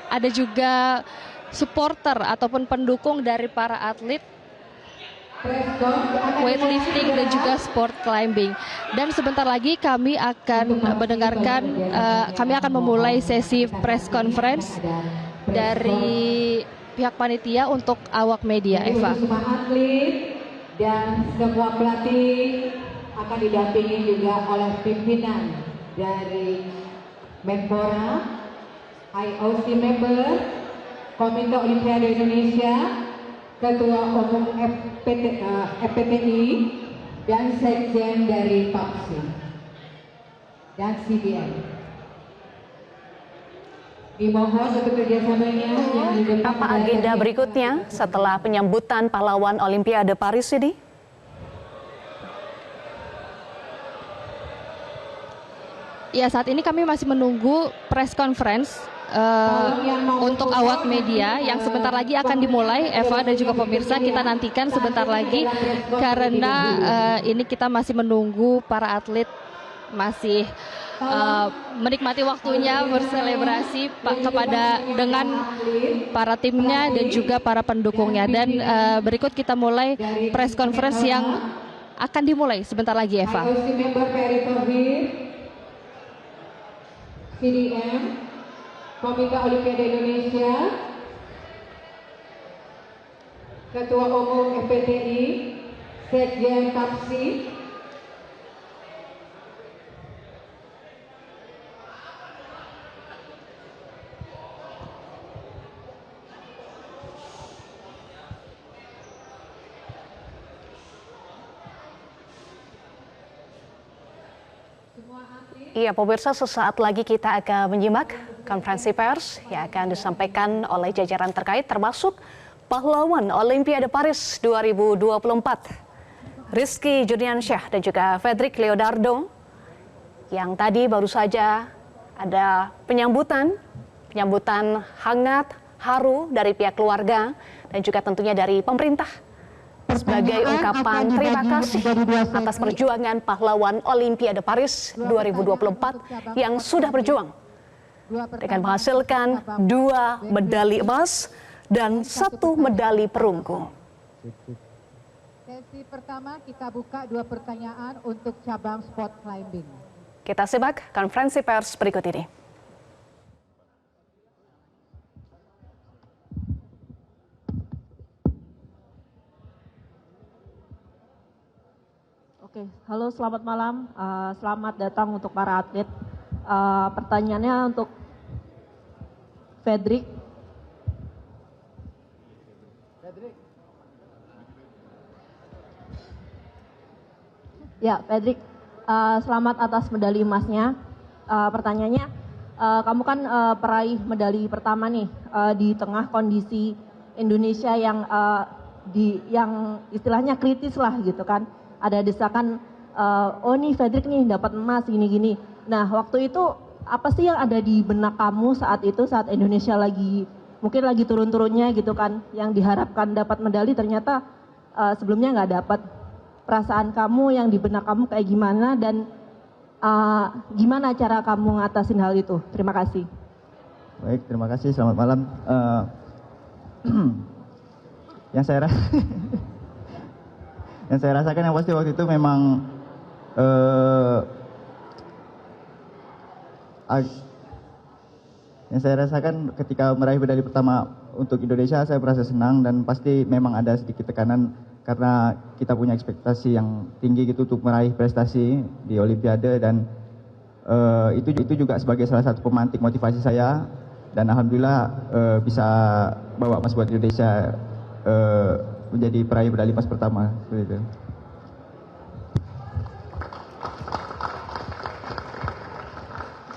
J: Ada juga supporter ataupun pendukung dari para atlet weightlifting dan juga sport climbing. Dan sebentar lagi kami akan mendengarkan, kami akan memulai sesi press conference dari pihak panitia untuk awak media, Eva.
M: Semua atlet dan semua pelatih akan didampingi juga oleh pimpinan dari Menpora, IOC member, Komite Olimpiade Indonesia, Ketua Umum FPTI, dan Sekjen dari PAPSI dan CBN. Dimohon untuk kerjasamanya yang di depan.
A: Apa agenda berikutnya setelah penyambutan pahlawan Olimpiade Paris ini?
J: Ya, saat ini kami masih menunggu press conference untuk awak media yang sebentar lagi akan dimulai. Eva dan juga pemirsa, kita nantikan sebentar lagi karena ini kita masih menunggu para atlet masih menikmati waktunya berselebrasi dengan para timnya dan juga para pendukungnya. Dan berikut kita mulai press conference yang akan dimulai sebentar lagi, Eva.
M: CDM, Komite Olimpiade Indonesia, Ketua Umum FPTI, Sekjen PAPSI,
A: Iya, pemirsa, sesaat lagi kita akan menyimak konferensi pers yang akan disampaikan oleh jajaran terkait termasuk pahlawan Olimpiade Paris 2024, Rizky Juniansyah dan juga Fedrik Leonardo, yang tadi baru saja ada penyambutan hangat, haru dari pihak keluarga dan juga tentunya dari pemerintah sebagai ungkapan terima kasih atas perjuangan pahlawan Olimpiade Paris 2024 yang sudah berjuang dengan menghasilkan 2 medali emas dan 1 medali perunggu.
M: Sesi pertama kita buka 2 pertanyaan untuk cabang sport climbing.
A: Kita simak konferensi pers berikut ini.
P: Oke, halo, selamat malam. Selamat datang untuk para atlet. Pertanyaannya untuk Fedrik. Ya, Fedrik, selamat atas medali emasnya. Pertanyaannya, kamu kan peraih medali pertama nih di tengah kondisi Indonesia yang istilahnya kritis lah gitu kan. Ada desakan, oh nih Fedrik nih dapat emas gini-gini. Nah, waktu itu apa sih yang ada di benak kamu saat itu, saat Indonesia mungkin lagi turun-turunnya gitu kan, yang diharapkan dapat medali ternyata sebelumnya nggak dapat. Perasaan kamu yang di benak kamu kayak gimana, dan Gimana cara kamu ngatasin hal itu? Terima kasih.
Q: Baik, terima kasih. Selamat malam. Yang saya rasakan yang pasti waktu itu memang yang saya rasakan ketika meraih medali pertama untuk Indonesia, saya merasa senang dan pasti memang ada sedikit tekanan karena kita punya ekspektasi yang tinggi gitu untuk meraih prestasi di Olimpiade, dan itu juga sebagai salah satu pemantik motivasi saya, dan alhamdulillah bisa bawa emas buat Indonesia, menjadi peraih medali emas pertama seperti itu.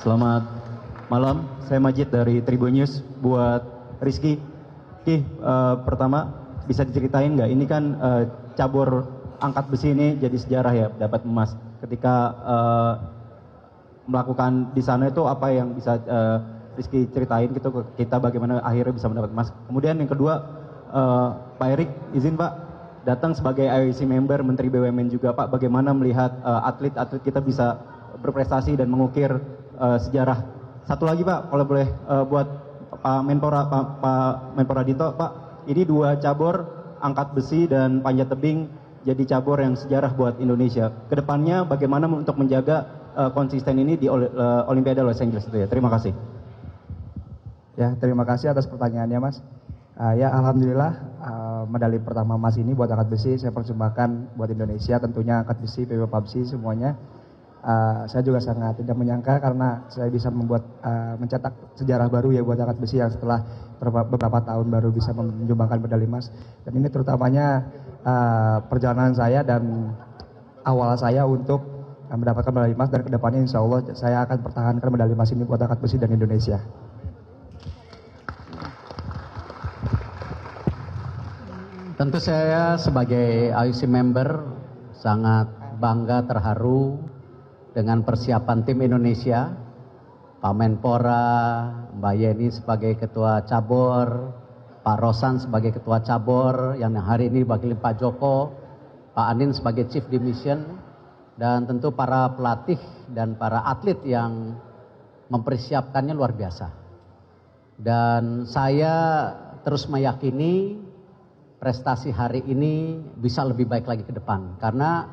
R: Selamat malam, saya Majid dari Tribun News. Buat Rizky, pertama bisa diceritain nggak, ini kan cabur angkat besi ini jadi sejarah ya, dapat emas. Ketika melakukan di sana itu apa yang bisa Rizky ceritain gitu ke kita, bagaimana akhirnya bisa mendapat emas. Kemudian yang kedua, Pak Erik, izin Pak, datang sebagai IOC member, Menteri BUMN juga Pak, bagaimana melihat atlet-atlet kita bisa berprestasi dan mengukir sejarah. Satu lagi Pak, kalau boleh buat Pak Menpora Dito, Pak, ini 2 cabur angkat besi dan panjat tebing jadi cabur yang sejarah buat Indonesia. Kedepannya bagaimana untuk menjaga konsisten ini di Olimpiade Los Angeles itu ya. Terima kasih.
S: Ya, terima kasih atas pertanyaannya Mas. Ya, alhamdulillah medali pertama emas ini buat angkat besi saya persembahkan buat Indonesia, tentunya angkat besi, PB PABSI semuanya. Saya juga sangat tidak menyangka karena saya bisa mencetak sejarah baru ya buat angkat besi yang setelah beberapa tahun baru bisa menyumbangkan medali emas. Dan ini terutamanya perjalanan saya dan awal saya untuk mendapatkan medali emas, dan kedepannya insya Allah saya akan pertahankan medali emas ini buat angkat besi dan Indonesia.
T: Tentu saya sebagai IOC member sangat bangga, terharu dengan persiapan tim Indonesia. Pak Menpora, Mbak Yeni sebagai ketua cabur, Pak Rosan sebagai ketua cabur, yang hari ini diwakili Pak Joko, Pak Anin sebagai Chief Dimission, dan tentu para pelatih dan para atlet yang mempersiapkannya luar biasa. Dan saya terus meyakini prestasi hari ini bisa lebih baik lagi ke depan, karena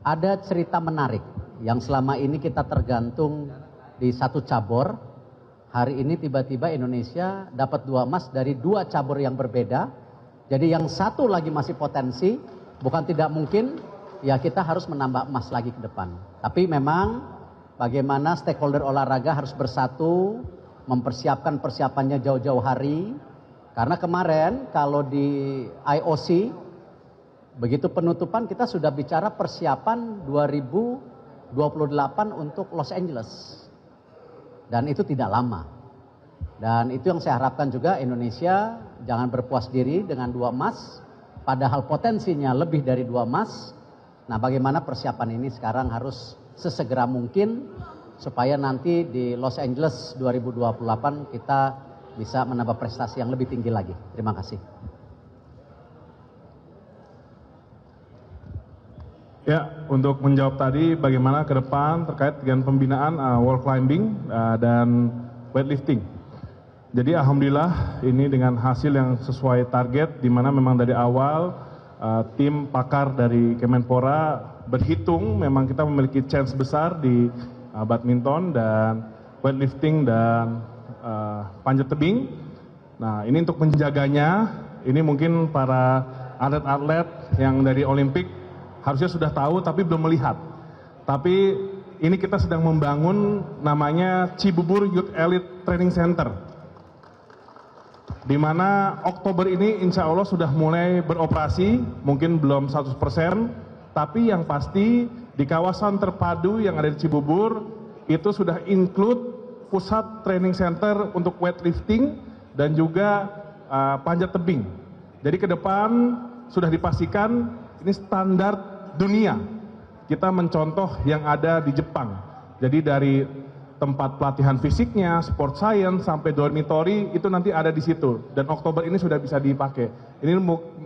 T: ada cerita menarik yang selama ini kita tergantung di satu cabur. Hari ini tiba-tiba Indonesia dapat 2 emas dari 2 cabur yang berbeda. Jadi yang satu lagi masih potensi, bukan tidak mungkin, ya kita harus menambah emas lagi ke depan. Tapi memang bagaimana stakeholder olahraga harus bersatu, mempersiapkan persiapannya jauh-jauh hari. Karena kemarin kalau di IOC, begitu penutupan kita sudah bicara persiapan 2028 untuk Los Angeles. Dan itu tidak lama. Dan itu yang saya harapkan juga, Indonesia jangan berpuas diri dengan 2 emas, padahal potensinya lebih dari 2 emas. Nah, bagaimana persiapan ini sekarang harus sesegera mungkin supaya nanti di Los Angeles 2028 kita bisa menambah prestasi yang lebih tinggi lagi. Terima kasih.
U: Ya, untuk menjawab tadi bagaimana ke depan terkait dengan pembinaan wall climbing dan weightlifting. Jadi alhamdulillah ini dengan hasil yang sesuai target, di mana memang dari awal tim pakar dari Kemenpora berhitung memang kita memiliki chance besar di badminton dan weightlifting dan panjat tebing. Nah, ini untuk menjaganya, ini mungkin para atlet-atlet yang dari Olimpik harusnya sudah tahu tapi belum melihat. Tapi ini kita sedang membangun namanya Cibubur Youth Elite Training Center, di mana Oktober ini insya Allah sudah mulai beroperasi, mungkin belum 100%, tapi yang pasti di kawasan terpadu yang ada di Cibubur itu sudah include pusat training center untuk weightlifting dan juga panjat tebing. Jadi ke depan sudah dipastikan ini standar dunia. Kita mencontoh yang ada di Jepang. Jadi dari tempat pelatihan fisiknya, sport science, sampai dormitory itu nanti ada di situ. Dan Oktober ini sudah bisa dipakai. Ini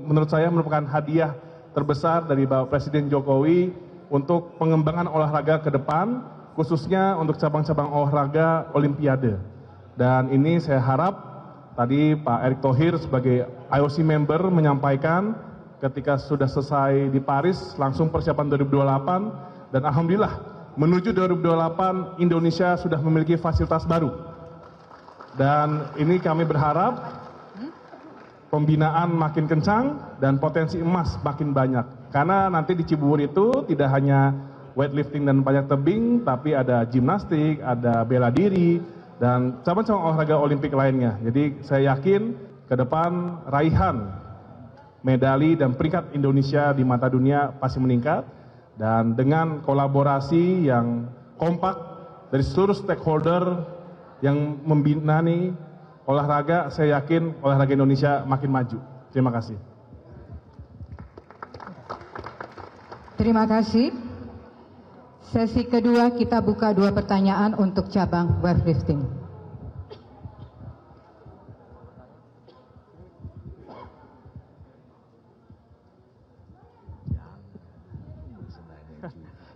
U: menurut saya merupakan hadiah terbesar dari Bapak Presiden Jokowi untuk pengembangan olahraga ke depan, khususnya untuk cabang-cabang olahraga Olimpiade. Dan ini saya harap tadi Pak Erick Thohir sebagai IOC member menyampaikan ketika sudah selesai di Paris langsung persiapan 2028, dan alhamdulillah menuju 2028 Indonesia sudah memiliki fasilitas baru. Dan ini kami berharap pembinaan makin kencang dan potensi emas makin banyak. Karena nanti di Cibubur itu tidak hanya weightlifting dan panjat tebing, tapi ada gimnastik, ada bela diri, dan cabang-cabang olahraga olimpik lainnya. Jadi saya yakin ke depan raihan medali dan peringkat Indonesia di mata dunia pasti meningkat. Dan dengan kolaborasi yang kompak dari seluruh stakeholder yang membinani olahraga, saya yakin olahraga Indonesia makin maju. Terima kasih.
M: Terima kasih. Sesi kedua kita buka 2 pertanyaan untuk cabang weightlifting.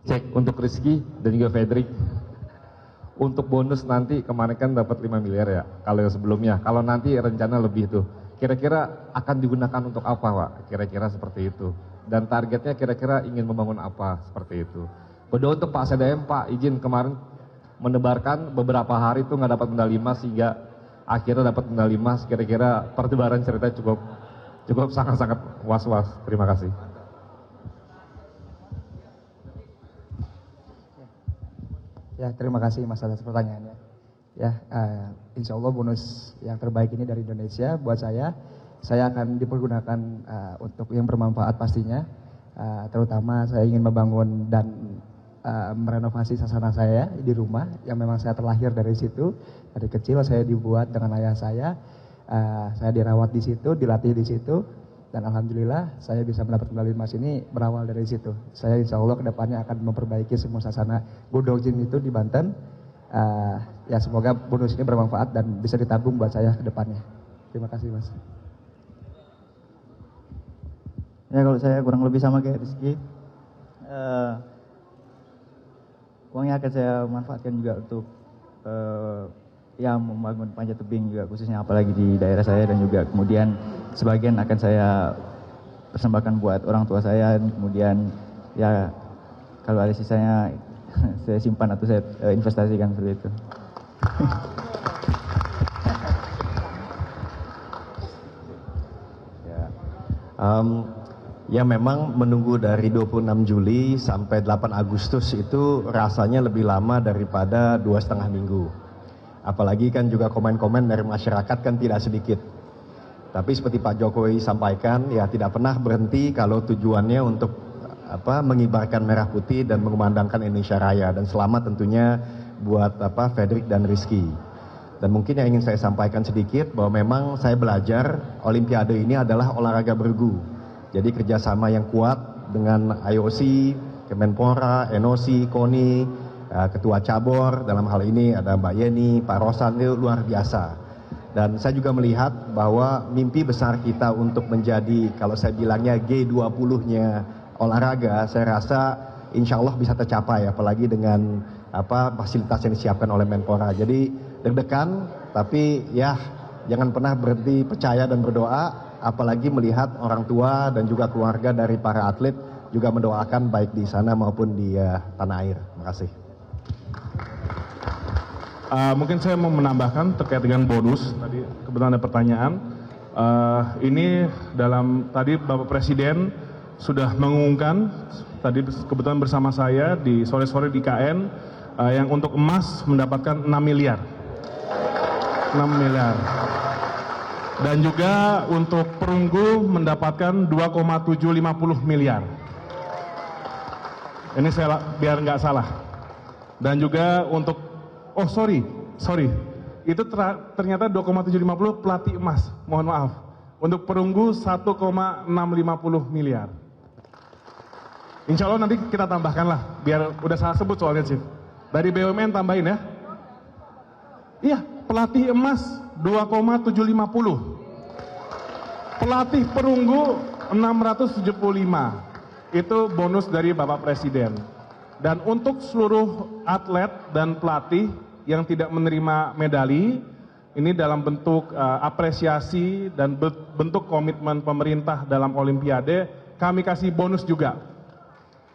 B: Cek untuk Rizky dan juga Fedrik. Untuk bonus nanti kemarin kan dapat 5 miliar ya, kalau yang sebelumnya. Kalau nanti rencana lebih tuh, kira-kira akan digunakan untuk apa Pak? Kira-kira seperti itu. Dan targetnya kira-kira ingin membangun apa seperti itu. Kedua untuk Pak SDM, Pak izin kemarin menebarkan beberapa hari itu nggak dapat medali emas sehingga akhirnya dapat medali emas. Kira-kira pertebaran cerita cukup sangat-sangat was-was. Terima kasih.
S: Ya, terima kasih Mas atas pertanyaannya. Ya, insya Allah bonus yang terbaik ini dari Indonesia buat saya akan dipergunakan untuk yang bermanfaat pastinya. Terutama saya ingin membangun dan merenovasi sasana saya di rumah yang memang saya terlahir dari situ. Dari kecil saya dibuat dengan ayah saya dirawat di situ, dilatih di situ. Dan alhamdulillah saya bisa mendapat medali emas ini berawal dari situ. Saya insya Allah kedepannya akan memperbaiki semua sasana Budok Gym itu di Banten. Ya semoga bonus ini bermanfaat dan bisa ditabung buat saya kedepannya. Terima kasih Mas.
Q: Ya kalau saya kurang lebih sama kayak Rizky. Uangnya akan saya manfaatkan juga untuk ya membangun panjat tebing juga khususnya apalagi di daerah saya, dan juga kemudian sebagian akan saya persembahkan buat orang tua saya, dan kemudian ya kalau ada sisanya saya simpan atau saya investasikan seperti itu.
V: Ya memang menunggu dari 26 Juli sampai 8 Agustus itu rasanya lebih lama daripada 2,5 minggu. Apalagi kan juga komen-komen dari masyarakat kan tidak sedikit. Tapi seperti Pak Jokowi sampaikan, ya tidak pernah berhenti kalau tujuannya untuk mengibarkan merah putih dan mengumandangkan Indonesia Raya. Dan selamat tentunya buat Fedrik dan Rizky. Dan mungkin yang ingin saya sampaikan sedikit bahwa memang saya belajar Olimpiade ini adalah olahraga bergu. Jadi kerjasama yang kuat dengan IOC, Kemenpora, NOC, KONI, Ketua Cabur, dalam hal ini ada Mbak Yeni, Pak Rosan, itu luar biasa. Dan saya juga melihat bahwa mimpi besar kita untuk menjadi, kalau saya bilangnya G20-nya olahraga, saya rasa insya Allah bisa tercapai, apalagi dengan fasilitas yang disiapkan oleh Menpora. Jadi deg-degan, tapi ya jangan pernah berhenti percaya dan berdoa, apalagi melihat orang tua dan juga keluarga dari para atlet juga mendoakan baik di sana maupun di tanah air. Terima kasih.
U: Mungkin saya mau menambahkan terkait dengan bonus. Tadi kebetulan ada pertanyaan. Ini tadi Bapak Presiden sudah mengumumkan tadi kebetulan bersama saya di sore-sore di KN yang untuk emas mendapatkan 6 miliar. 6 miliar. Dan juga untuk perunggu mendapatkan 2,750 miliar. Ini saya biar nggak salah. Dan juga untuk sorry. Itu ternyata 2,750 pelatih emas. Mohon maaf. Untuk perunggu 1,650 miliar. Insya Allah nanti kita tambahkan lah. Biar udah salah sebut soalnya Chief. Dari BUMN tambahin ya. Iya, pelatih emas 2,750. Pelatih perunggu 675. itu bonus dari Bapak Presiden. Dan untuk seluruh atlet dan pelatih yang tidak menerima medali, ini dalam bentuk apresiasi dan bentuk komitmen pemerintah dalam Olimpiade, kami kasih bonus juga.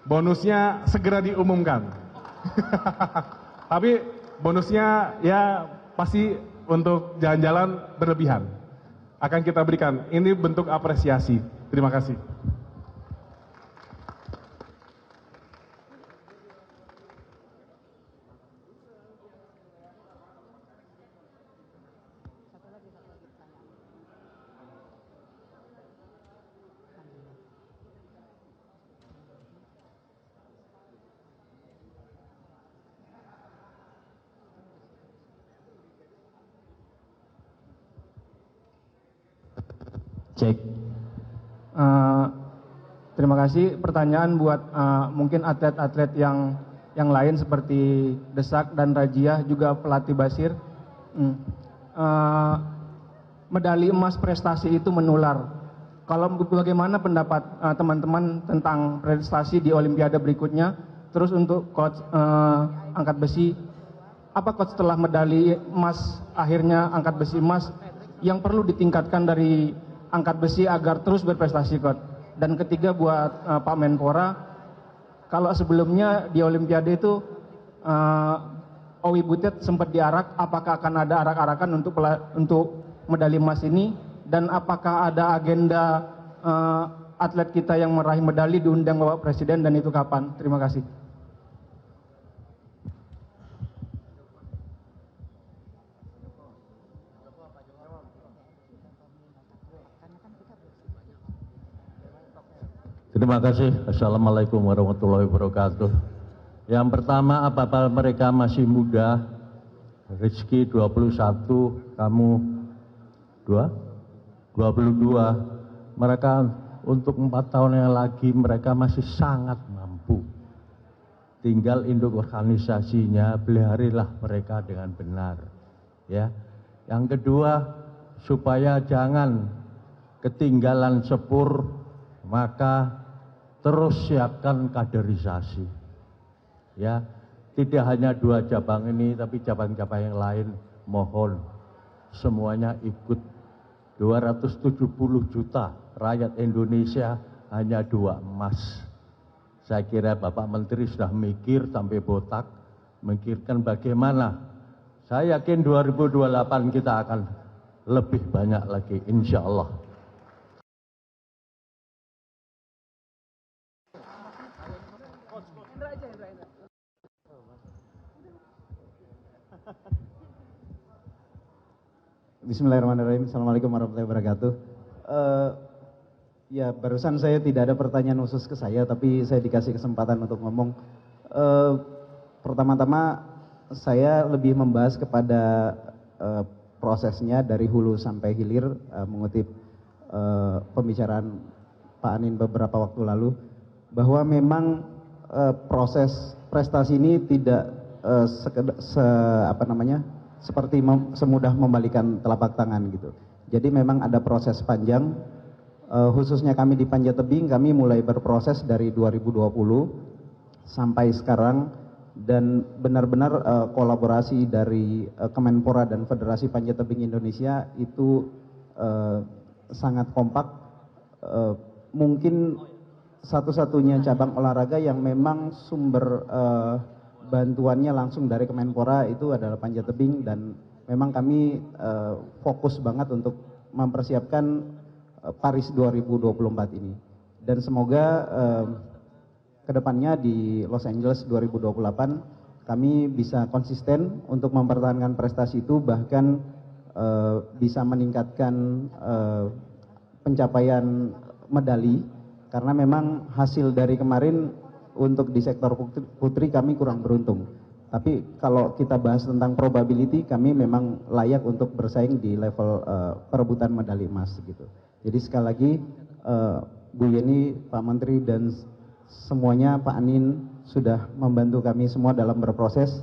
U: Bonusnya segera diumumkan. Tapi bonusnya ya pasti untuk jalan-jalan berlebihan. Akan kita berikan, ini bentuk apresiasi. Terima kasih.
C: Cek. Terima kasih. Pertanyaan buat mungkin atlet-atlet yang lain seperti Desak dan Rajia, juga pelatih Basir. Medali emas prestasi itu menular. Kalau bagaimana pendapat teman-teman tentang prestasi di Olimpiade berikutnya? Terus untuk coach angkat besi, apa coach setelah medali emas, akhirnya angkat besi emas, yang perlu ditingkatkan dari angkat besi agar terus berprestasi, Coach? Dan ketiga buat Pak Menpora, kalau sebelumnya di Olimpiade itu Owi Butet sempat diarak, apakah akan ada arak-arakan untuk medali emas ini? Dan apakah ada agenda atlet kita yang meraih medali diundang Bapak Presiden, dan itu kapan? Terima kasih.
D: Terima kasih. Assalamualaikum warahmatullahi wabarakatuh. Yang pertama, apabila mereka masih muda, Rizky 21, kamu 22, mereka untuk 4 tahun yang lagi mereka masih sangat mampu. Tinggal induk organisasinya, peliharilah mereka dengan benar. Ya. Yang kedua, supaya jangan ketinggalan sepur, maka terus siapkan kaderisasi. Ya, tidak hanya 2 cabang ini, tapi cabang-cabang yang lain, mohon semuanya ikut. 270 juta rakyat Indonesia, hanya 2 emas. Saya kira Bapak Menteri sudah mikir sampai botak, memikirkan bagaimana. Saya yakin 2028 kita akan lebih banyak lagi, insya Allah.
S: Bismillahirrahmanirrahim. Assalamualaikum warahmatullahi wabarakatuh. Ya, barusan saya tidak ada pertanyaan khusus ke saya, tapi saya dikasih kesempatan untuk ngomong. Pertama-tama saya lebih membahas kepada prosesnya dari hulu sampai hilir, mengutip pembicaraan Pak Anin beberapa waktu lalu, bahwa memang proses prestasi ini tidak seperti semudah membalikan telapak tangan gitu. Jadi memang ada proses panjang, khususnya kami di Panjat Tebing, kami mulai berproses dari 2020 sampai sekarang, dan benar-benar kolaborasi dari Kemenpora dan Federasi Panjat Tebing Indonesia itu sangat kompak. Mungkin satu-satunya cabang olahraga yang memang sumber bantuannya langsung dari Kemenpora itu adalah Panjat Tebing, dan memang kami fokus banget untuk mempersiapkan Paris 2024 ini. Dan semoga kedepannya di Los Angeles 2028 kami bisa konsisten untuk mempertahankan prestasi itu, bahkan bisa meningkatkan pencapaian medali, karena memang hasil dari kemarin untuk di sektor putri kami kurang beruntung. Tapi kalau kita bahas tentang probability, kami memang layak untuk bersaing di level perebutan medali emas gitu. Jadi sekali lagi Bu Yeni, Pak Menteri dan semuanya, Pak Anin sudah membantu kami semua dalam berproses.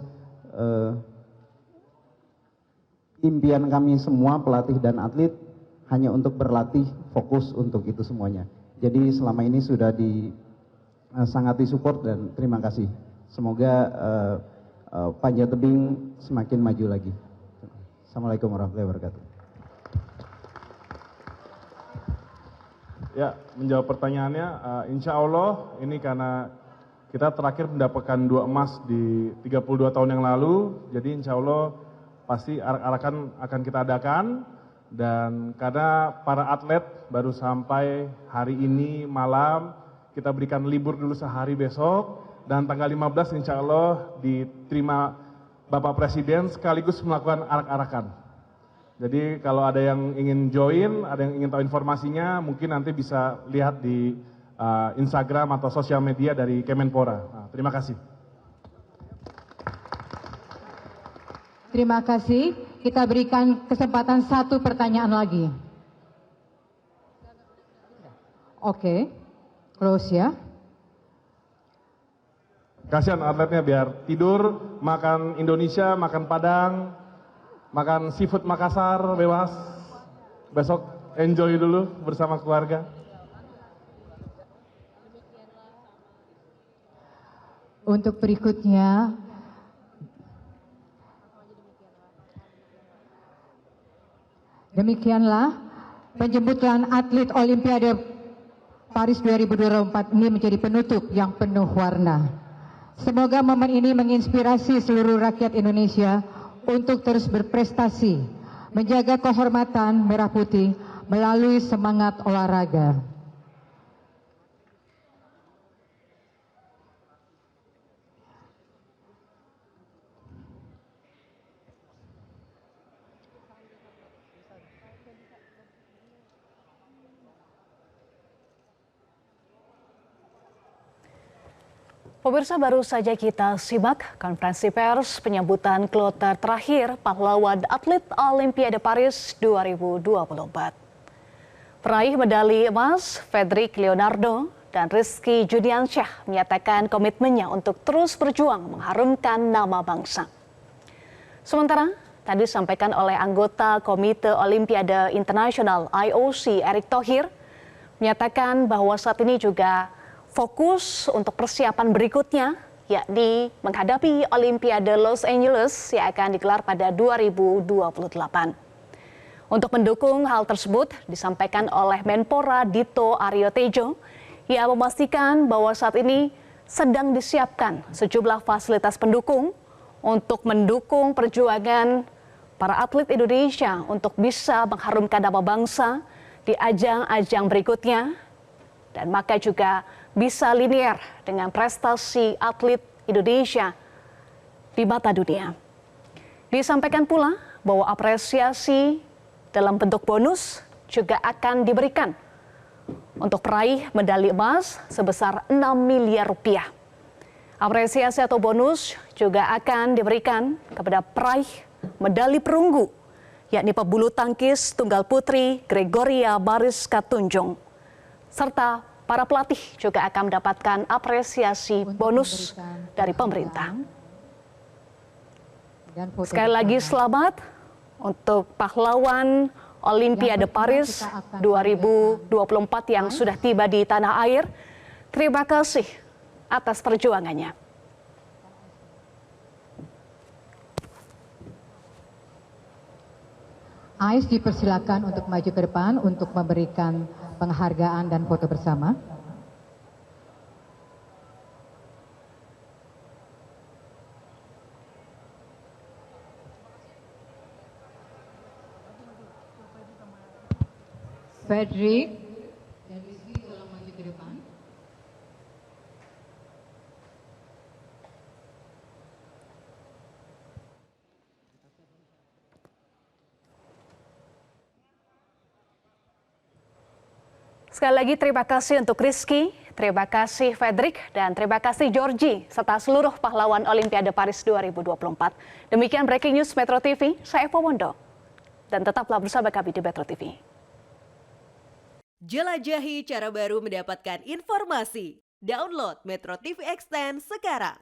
S: Impian kami semua pelatih dan atlet hanya untuk berlatih, fokus untuk itu semuanya. Jadi selama ini sudah
R: sangat disupport dan terima kasih. Semoga panjat tebing semakin maju lagi. Assalamualaikum warahmatullahi wabarakatuh.
U: Ya, menjawab pertanyaannya, insya Allah ini karena kita terakhir mendapatkan 2 emas di 32 tahun yang lalu, jadi insya Allah pasti arak-arakan akan kita adakan, dan karena para atlet baru sampai hari ini malam, kita berikan libur dulu sehari besok, dan tanggal 15 insya Allah diterima Bapak Presiden sekaligus melakukan arak-arakan. Jadi kalau ada yang ingin join, ada yang ingin tahu informasinya, mungkin nanti bisa lihat di Instagram atau sosial media dari Kemenpora. Nah, terima kasih.
M: Terima kasih. Kita berikan kesempatan 1 pertanyaan lagi. Oke, close ya.
U: Kasihan atletnya biar tidur, makan Indonesia, makan Padang, makan seafood Makassar bebas. Besok enjoy dulu bersama keluarga.
M: Untuk berikutnya, demikianlah penjemputan atlet Olimpiade Paris 2024 ini menjadi penutup yang penuh warna. Semoga momen ini menginspirasi seluruh rakyat Indonesia untuk terus berprestasi, menjaga kehormatan merah putih melalui semangat olahraga.
A: Pemirsa, baru saja kita simak konferensi pers penyambutan kloter terakhir pahlawan atlet Olimpiade Paris 2024. Peraih medali emas Fedrik Leonardo dan Rizky Judiansyah menyatakan komitmennya untuk terus berjuang mengharumkan nama bangsa. Sementara tadi disampaikan oleh anggota Komite Olimpiade Internasional IOC Erick Thohir menyatakan bahwa saat ini juga fokus untuk persiapan berikutnya, yakni menghadapi Olimpiade Los Angeles yang akan digelar pada 2028. Untuk mendukung hal tersebut, disampaikan oleh Menpora Dito Aryo Tejo, yang memastikan bahwa saat ini sedang disiapkan sejumlah fasilitas pendukung untuk mendukung perjuangan para atlet Indonesia untuk bisa mengharumkan nama bangsa di ajang-ajang berikutnya, dan maka juga bisa linear dengan prestasi atlet Indonesia di mata dunia. Disampaikan pula bahwa apresiasi dalam bentuk bonus juga akan diberikan untuk peraih medali emas sebesar 6 miliar rupiah. Apresiasi atau bonus juga akan diberikan kepada peraih medali perunggu, yakni pebulu tangkis tunggal putri Gregoria Mariska Tunjung, serta para pelatih juga akan mendapatkan apresiasi bonus dari pemerintah. Sekali lagi selamat untuk pahlawan Olimpiade Paris 2024 yang sudah tiba di tanah air. Terima kasih atas perjuangannya.
M: Ais dipersilakan untuk maju ke depan untuk memberikan penghargaan dan foto bersama. Fedrik dan Rizky tolong maju ke depan.
A: Sekali lagi terima kasih untuk Rizky, terima kasih Fedrik, dan terima kasih Georgie, serta seluruh pahlawan Olimpiade Paris 2024. Demikian Breaking News Metro TV, saya Eva Wondo. Dan tetaplah bersama kami di Metro TV.
E: Jelajahi cara baru mendapatkan informasi. Download Metro TV Extend sekarang.